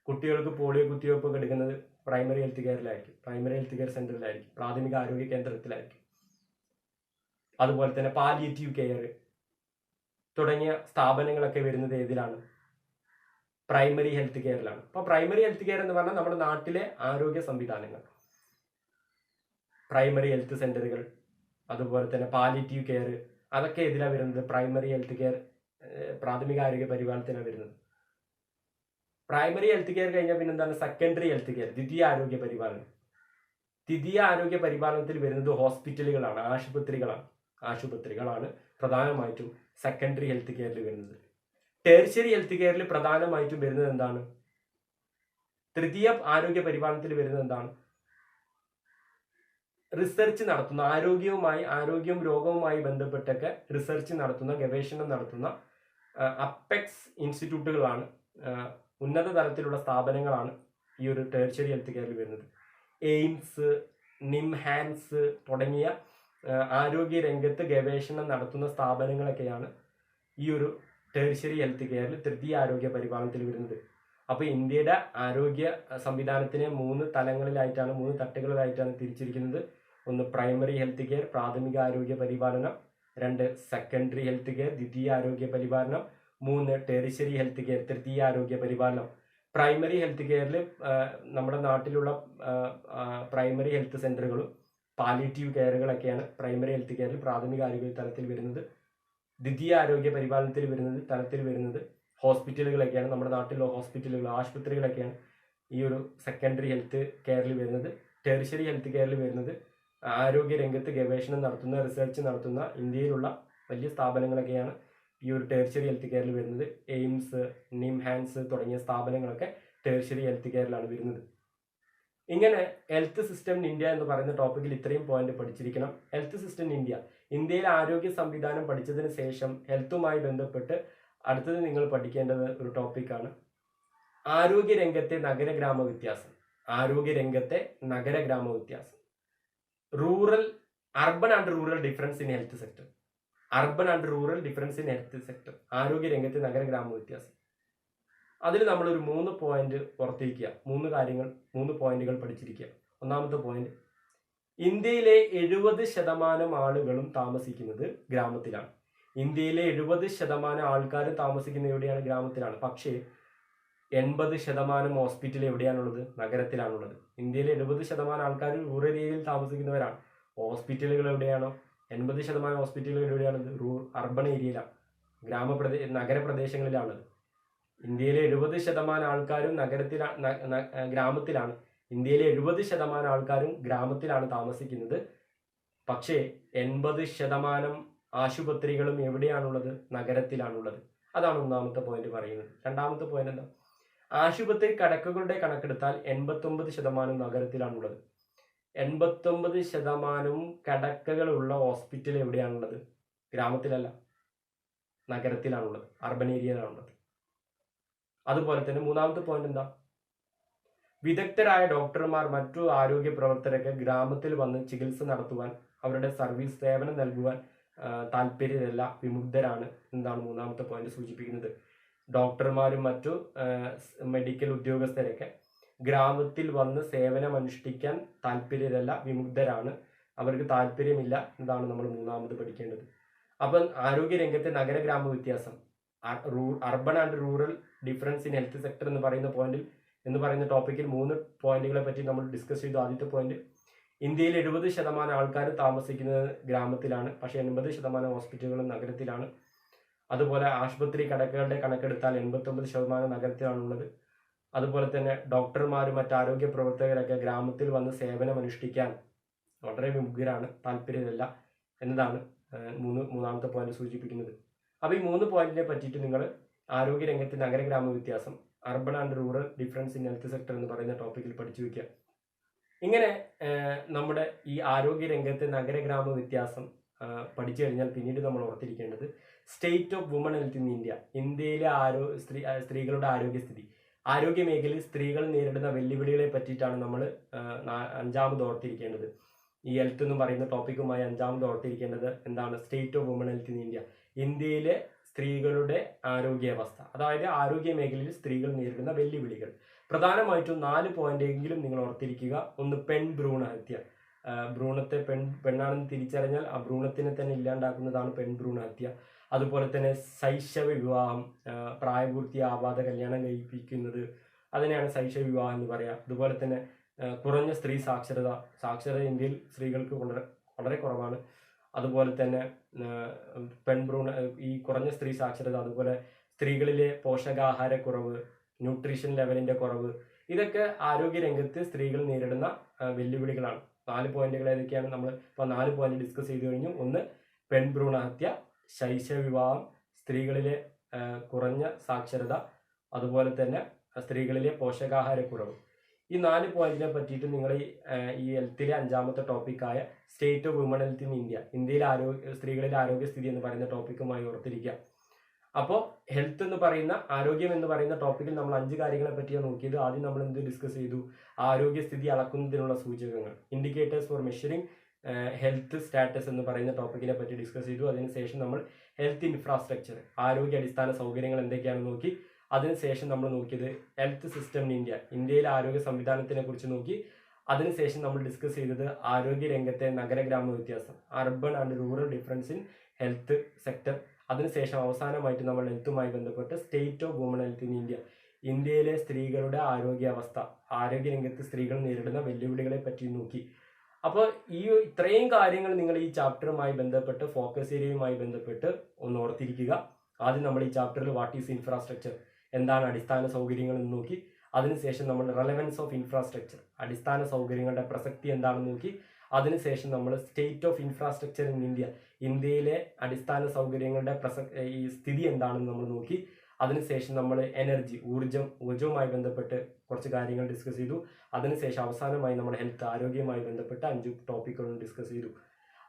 കുട്ടികൾക്ക് പോളിയോ കുത്തിവയ്പ്പൊക്കെ എടുക്കുന്നത് പ്രൈമറി ഹെൽത്ത് കെയറിലായിരിക്കും, പ്രൈമറി ഹെൽത്ത് കെയർ സെന്ററിലായിരിക്കും, പ്രാഥമിക ആരോഗ്യ കേന്ദ്രത്തിലായിരിക്കും. അതുപോലെ തന്നെ പാലിയേറ്റീവ് കെയർ തുടങ്ങിയ സ്ഥാപനങ്ങളൊക്കെ വരുന്നത് ഏതിലാണ്? പ്രൈമറി ഹെൽത്ത് കെയറിലാണ്. അപ്പോൾ പ്രൈമറി ഹെൽത്ത് കെയർ എന്ന് പറഞ്ഞാൽ നമ്മുടെ നാട്ടിലെ ആരോഗ്യ സംവിധാനങ്ങൾ, പ്രൈമറി ഹെൽത്ത് സെന്ററുകൾ, അതുപോലെ തന്നെ പാലിയേറ്റീവ് കെയർ, അതൊക്കെ ഇതിലാണ് വരുന്നത്. പ്രൈമറി ഹെൽത്ത് കെയർ, പ്രാഥമിക ആരോഗ്യ പരിപാലനത്തിനാണ് വരുന്നത്. പ്രൈമറി ഹെൽത്ത് കെയർ കഴിഞ്ഞാൽ പിന്നെ എന്താണ്? സെക്കൻഡറി ഹെൽത്ത് കെയർ, ദ്വിതീയ ആരോഗ്യ പരിപാലനം. ദ്വിതീയ ആരോഗ്യ പരിപാലനത്തിൽ വരുന്നത് ഹോസ്പിറ്റലുകളാണ്, ആശുപത്രികളാണ് പ്രധാനമായിട്ടും സെക്കൻഡറി ഹെൽത്ത് കെയറിൽ വരുന്നത്. ടെർഷ്യറി ഹെൽത്ത് കെയറിൽ പ്രധാനമായിട്ടും വരുന്നത് എന്താണ്? തൃതീയ ആരോഗ്യ പരിപാലനത്തിൽ വരുന്നത് എന്താണ്? റിസർച്ച് നടത്തുന്ന, ആരോഗ്യവും രോഗവുമായി ബന്ധപ്പെട്ടൊക്കെ റിസർച്ച് നടത്തുന്ന, ഗവേഷണം നടത്തുന്ന അപ്പെക്സ് ഇൻസ്റ്റിറ്റ്യൂട്ടുകളാണ്, ഉന്നത തലത്തിലുള്ള സ്ഥാപനങ്ങളാണ് ഈ ഒരു ടെർഷ്യറി ഹെൽത്ത് കെയറിൽ വരുന്നത്. എയിംസ്, നിംഹാൻസ് തുടങ്ങിയ ആരോഗ്യ രംഗത്ത് ഗവേഷണം നടത്തുന്ന സ്ഥാപനങ്ങളൊക്കെയാണ് ഈ ഒരു ടെർഷ്യറി ഹെൽത്ത് കെയറിൽ തൃതീയ ആരോഗ്യ പരിപാലനത്തിൽ വരുന്നത്. അപ്പോൾ ഇന്ത്യയുടെ ആരോഗ്യ സംവിധാനത്തിനെ 3 തലങ്ങളിലായിട്ടാണ്, 3 തട്ടുകളിലായിട്ടാണ് തിരിച്ചിരിക്കുന്നത്. ഒന്ന് പ്രൈമറി ഹെൽത്ത് കെയർ, പ്രാഥമിക ആരോഗ്യ പരിപാലനം. 2 സെക്കൻഡറി ഹെൽത്ത് കെയർ, ദ്വിതീയ ആരോഗ്യ പരിപാലനം. 3 ടെറിഷ്യറി ഹെൽത്ത് കെയർ, തൃതീയ ആരോഗ്യ പരിപാലനം. പ്രൈമറി ഹെൽത്ത് കെയറിൽ നമ്മുടെ നാട്ടിലുള്ള പ്രൈമറി ഹെൽത്ത് സെന്ററുകളും പാലിയേറ്റീവ് കെയറുകളൊക്കെയാണ് പ്രൈമറി ഹെൽത്ത് കെയറിൽ പ്രാഥമിക ആരോഗ്യ തലത്തിൽ വരുന്നത്. ദ്വിതീയ ആരോഗ്യ പരിപാലനത്തിൽ വരുന്നത് ഹോസ്പിറ്റലുകളൊക്കെയാണ്, നമ്മുടെ നാട്ടിലുള്ള ഹോസ്പിറ്റലുകൾ, ആശുപത്രികളൊക്കെയാണ് ഈ ഒരു സെക്കൻഡറി ഹെൽത്ത് കെയറിൽ വരുന്നത്. ടെറിഷ്യറി ഹെൽത്ത് കെയറിൽ വരുന്നത് ആരോഗ്യ രംഗത്ത് ഗവേഷണം നടത്തുന്ന, റിസർച്ച് നടത്തുന്ന ഇന്ത്യയിലുള്ള വലിയ സ്ഥാപനങ്ങളൊക്കെയാണ് ഈ ഒരു ടെറിഷ്യറി ഹെൽത്ത് കെയറിൽ വരുന്നത്. എയിംസ്, നിംഹാൻസ് തുടങ്ങിയ സ്ഥാപനങ്ങളൊക്കെ ടെറിഷ്യറി ഹെൽത്ത് കെയറിലാണ് വരുന്നത്. ഇങ്ങനെ ഹെൽത്ത് സിസ്റ്റം ഇൻ ഇന്ത്യ എന്ന് പറയുന്ന ടോപ്പിക്കിൽ ഇത്രയും പോയിന്റ് പഠിച്ചിരിക്കണം. ഹെൽത്ത് സിസ്റ്റം ഇൻ ഇന്ത്യ, ഇന്ത്യയിലെ ആരോഗ്യ സംവിധാനം പഠിച്ചതിന് ശേഷം ഹെൽത്തുമായി ബന്ധപ്പെട്ട് അടുത്തത് നിങ്ങൾ പഠിക്കേണ്ടത് ഒരു ടോപ്പിക്കാണ് ആരോഗ്യ രംഗത്തെ നഗര-ഗ്രാമ വ്യത്യാസം. Urban and rural difference in health sector. ആരോഗ്യ രംഗത്തെ നഗര-ഗ്രാമ വ്യത്യാസം. അതിൽ നമ്മളൊരു 3 പോയിന്റ് ഓർത്തിരിക്കുക, 3 പോയിന്റുകൾ പഠിച്ചിരിക്കുക. ഒന്നാമത്തെ പോയിന്റ്, ഇന്ത്യയിലെ 70% ആളുകളും താമസിക്കുന്നത് ഗ്രാമത്തിലാണ്. ഇന്ത്യയിലെ 70% ആൾക്കാരും താമസിക്കുന്നത് എവിടെയാണ്? ഗ്രാമത്തിലാണ്. പക്ഷേ 80% ഹോസ്പിറ്റൽ എവിടെയാണുള്ളത്? നഗരത്തിലാണുള്ളത്. ഇന്ത്യയിലെ 70% ആൾക്കാർ റൂറൽ ഏരിയയിൽ താമസിക്കുന്നവരാണ്. ഹോസ്പിറ്റലുകൾ എവിടെയാണോ? 80% ഹോസ്പിറ്റലുകൾ എവിടെയാണത്? അർബൻ ഏരിയയിലാണ്, നഗരപ്രദേശങ്ങളിലാണുള്ളത്. ഇന്ത്യയിലെ 70% ആൾക്കാരും ഗ്രാമത്തിലാണ്. ഇന്ത്യയിലെ 70% ആൾക്കാരും ഗ്രാമത്തിലാണ് താമസിക്കുന്നത്. പക്ഷേ 80% ആശുപത്രികളും എവിടെയാണുള്ളത്? നഗരത്തിലാണുള്ളത്. അതാണ് ഒന്നാമത്തെ പോയിന്റ് പറയുന്നത്. രണ്ടാമത്തെ പോയിന്റ് എന്താ? ആശുപത്രി കിടക്കകളുടെ കണക്കെടുത്താൽ 89% നഗരത്തിലാണുള്ളത്. 89% കിടക്കകളുള്ള ഹോസ്പിറ്റൽ എവിടെയാണുള്ളത്? ഗ്രാമത്തിലല്ല, നഗരത്തിലാണുള്ളത്, അർബൻ ഏരിയയിലാണുള്ളത്. അതുപോലെ തന്നെ മൂന്നാമത്തെ പോയിന്റ് എന്താ? വിദഗ്ധരായ ഡോക്ടർമാർ, മറ്റു ആരോഗ്യ പ്രവർത്തകരൊക്കെ ഗ്രാമത്തിൽ വന്ന് ചികിത്സ നടത്തുവാൻ, അവരുടെ സർവീസ് സേവനം നൽകുവാൻ താല്പര്യരല്ല, വിമുഗ്ധരാണ് എന്നാണ് മൂന്നാമത്തെ പോയിന്റ് സൂചിപ്പിക്കുന്നത്. ഡോക്ടർമാരും മറ്റു മെഡിക്കൽ ഉദ്യോഗസ്ഥരൊക്കെ ഗ്രാമത്തിൽ വന്ന് സേവനം അനുഷ്ഠിക്കാൻ താല്പര്യരല്ല, വിമുഗ്ധരാണ്, അവർക്ക് താല്പര്യമില്ല എന്നതാണ് നമ്മൾ മൂന്നാമത് പഠിക്കേണ്ടത്. അപ്പം ആരോഗ്യ രംഗത്തെ നഗര-ഗ്രാമ വ്യത്യാസം, urban and rural difference in health sector എന്ന് പറയുന്ന ടോപ്പിക്കിൽ 3 പോയിന്റുകളെ പറ്റി നമ്മൾ ഡിസ്കസ് ചെയ്തു. ആദ്യത്തെ പോയിന്റ്, ഇന്ത്യയിൽ 70% ആൾക്കാർ താമസിക്കുന്നത് ഗ്രാമത്തിലാണ്, പക്ഷേ 80% ഹോസ്പിറ്റലുകളും നഗരത്തിലാണ്. അതുപോലെ ആശുപത്രി കിടക്കകളുടെ കണക്കെടുത്താൽ 89% നഗരത്തിലാണുള്ളത്. അതുപോലെ തന്നെ ഡോക്ടർമാരും മറ്റ് ആരോഗ്യ പ്രവർത്തകരൊക്കെ ഗ്രാമത്തിൽ വന്ന് സേവനം അനുഷ്ഠിക്കാൻ വളരെ വിമുഖരാണ്, താല്പര്യമില്ല എന്നതാണ് മൂന്നാമത്തെ പോയിന്റ് സൂചിപ്പിക്കുന്നത്. അപ്പോൾ ഈ 3 പോയിന്റിനെ പറ്റിയിട്ട് നിങ്ങൾ ആരോഗ്യ രംഗത്തെ നഗര-ഗ്രാമ വ്യത്യാസം, urban and rural difference in health sector എന്ന് പറയുന്ന ടോപ്പിക്കിൽ പഠിച്ചു വയ്ക്കുക. ഇങ്ങനെ നമ്മുടെ ഈ ആരോഗ്യ രംഗത്തെ നഗര-ഗ്രാമ വ്യത്യാസം പഠിച്ചു കഴിഞ്ഞാൽ പിന്നീട് നമ്മൾ ഓർത്തിരിക്കേണ്ടത് state of woman health in India, ഇന്ത്യയിലെ സ്ത്രീകളുടെ ആരോഗ്യസ്ഥിതി, ആരോഗ്യ മേഖലയിൽ സ്ത്രീകൾ നേരിടുന്ന വെല്ലുവിളികളെ പറ്റിയിട്ടാണ് നമ്മൾ 5ാമത് ഓർത്തിരിക്കേണ്ടത്. ഈ ഹെൽത്ത് എന്ന് പറയുന്ന ടോപ്പിക്കുമായി 5ാമത് ഓർത്തിരിക്കേണ്ടത് എന്താണ്? State of woman health in India, ഇന്ത്യയിലെ സ്ത്രീകളുടെ ആരോഗ്യാവസ്ഥ, അതായത് ആരോഗ്യ മേഖലയിൽ സ്ത്രീകൾ നേരിടുന്ന വെല്ലുവിളികൾ. പ്രധാനമായിട്ടും 4 പോയിന്റെങ്കിലും നിങ്ങൾ ഓർത്തിരിക്കുക. ഒന്ന്, പെൺഭ്രൂണഹത്യ. ഭ്രൂണത്തെ പെണ്ണാണെന്ന് തിരിച്ചറിഞ്ഞാൽ ആ ഭ്രൂണത്തിനെ തന്നെ ഇല്ലാണ്ടാക്കുന്നതാണ് പെൺഭ്രൂണഹത്യ. അതുപോലെ തന്നെ ശൈശവ വിവാഹം, പ്രായപൂർത്തിയാവാതെ കല്യാണം കഴിപ്പിക്കുന്നത്, അതിനെയാണ് ശൈശവ വിവാഹം എന്ന് പറയുക. അതുപോലെ തന്നെ കുറഞ്ഞ സ്ത്രീ സാക്ഷരത ഇന്ത്യയിൽ സ്ത്രീകൾക്ക് വളരെ കുറവാണ്. അതുപോലെ തന്നെ ഈ കുറഞ്ഞ സ്ത്രീ സാക്ഷരത, അതുപോലെ സ്ത്രീകളിലെ പോഷകാഹാരക്കുറവ്, ന്യൂട്രീഷൻ ലെവലിന്റെ കുറവ്, ഇതൊക്കെ ആരോഗ്യ രംഗത്ത് സ്ത്രീകൾ നേരിടുന്ന വെല്ലുവിളികളാണ്. 4 പോയിന്റുകൾ ഏതൊക്കെയാണ്? നമ്മൾ ഇപ്പോൾ 4 പോയിന്റ് ഡിസ്കസ് ചെയ്തു കഴിഞ്ഞു. ഒന്ന്, പെൺഭ്രൂണഹത്യ, ശൈശവ വിവാഹം, സ്ത്രീകളിലെ കുറഞ്ഞ സാക്ഷരത, അതുപോലെ തന്നെ സ്ത്രീകളിലെ പോഷകാഹാരക്കുറവ്. ഈ 4 പോയിന്റിനെ പറ്റിയിട്ട് നിങ്ങൾ ഈ ഹെൽത്തിലെ 5ാമത്തെ ടോപ്പിക്കായ state of woman health in India, ഇന്ത്യയിലെ സ്ത്രീകളിലെ ആരോഗ്യസ്ഥിതി എന്ന് പറയുന്ന ടോപ്പിക്കുമായി ഓർത്തിരിക്കുക. അപ്പോൾ ഹെൽത്ത് എന്ന് പറയുന്ന, ആരോഗ്യം എന്ന് പറയുന്ന ടോപ്പിക്കിൽ നമ്മൾ 5 കാര്യങ്ങളെ പറ്റിയാണ് നോക്കിയത്. ആദ്യം നമ്മൾ എന്ത് ഡിസ്കസ് ചെയ്തു? ആരോഗ്യസ്ഥിതി അളക്കുന്നതിനുള്ള സൂചകങ്ങൾ, indicators for measuring health status എന്ന് പറയുന്ന ടോപ്പിക്കിനെ പറ്റി ഡിസ്കസ് ചെയ്തു. അതിനുശേഷം നമ്മൾ ഹെൽത്ത് ഇൻഫ്രാസ്ട്രക്ചർ, ആരോഗ്യ അടിസ്ഥാന സൗകര്യങ്ങൾ എന്തൊക്കെയാണെന്ന് നോക്കി. അതിനുശേഷം നമ്മൾ നോക്കിയത് ഹെൽത്ത് സിസ്റ്റം ഇൻ ഇന്ത്യ, ഇന്ത്യയിലെ ആരോഗ്യ സംവിധാനത്തിനെ കുറിച്ച് നോക്കി. അതിനുശേഷം നമ്മൾ ഡിസ്കസ് ചെയ്തത് ആരോഗ്യ രംഗത്തെ നഗരഗ്രാമ വ്യത്യാസം, urban and rural difference in health sector. അതിനുശേഷം അവസാനമായിട്ട് നമ്മൾ ഹെൽത്തുമായി ബന്ധപ്പെട്ട് state of woman health in India, ഇന്ത്യയിലെ സ്ത്രീകളുടെ ആരോഗ്യാവസ്ഥ, ആരോഗ്യരംഗത്ത് സ്ത്രീകൾ നേരിടുന്ന വെല്ലുവിളികളെ പറ്റി നോക്കി. അപ്പോൾ ഇത്രയും കാര്യങ്ങൾ നിങ്ങൾ ഈ ചാപ്റ്ററുമായി ബന്ധപ്പെട്ട്, ഫോക്കസ് ഏരിയയുമായി ബന്ധപ്പെട്ട് ഒന്ന് ഓർത്തിരിക്കുക. ആദ്യം നമ്മൾ ഈ ചാപ്റ്ററിൽ വാട്ട് ഈസ് ഇൻഫ്രാസ്ട്രക്ചർ, എന്താണ് അടിസ്ഥാന സൗകര്യങ്ങൾ എന്ന് നോക്കി. അതിനുശേഷം നമ്മൾ റെലവൻസ് ഓഫ് ഇൻഫ്രാസ്ട്രക്ചർ, അടിസ്ഥാന സൗകര്യങ്ങളുടെ പ്രസക്തി എന്താണെന്ന് നോക്കി. അതിനുശേഷം നമ്മൾ state of infrastructure in India, ഇന്ത്യയിലെ അടിസ്ഥാന സൗകര്യങ്ങളുടെ ഈ സ്ഥിതി എന്താണെന്ന് നമ്മൾ നോക്കി. അതിനുശേഷം നമ്മൾ എനർജി, ഊർജ്ജവുമായി ബന്ധപ്പെട്ട് കുറച്ച് കാര്യങ്ങൾ ഡിസ്കസ് ചെയ്തു. അതിനുശേഷം അവസാനമായി നമ്മൾ ഹെൽത്ത്, ആരോഗ്യവുമായി ബന്ധപ്പെട്ട് 5 ടോപ്പിക്കുകളും ഡിസ്കസ് ചെയ്തു.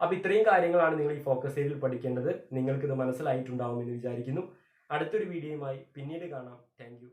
അപ്പോൾ ഇത്രയും കാര്യങ്ങളാണ് നിങ്ങൾ ഈ ഫോക്കസ് ഏരിയയിൽ പഠിക്കേണ്ടത്. നിങ്ങൾക്കിത് മനസ്സിലായിട്ടുണ്ടാവുമെന്ന് വിചാരിക്കുന്നു. അടുത്തൊരു വീഡിയോയുമായി പിന്നീട് കാണാം. Thank you.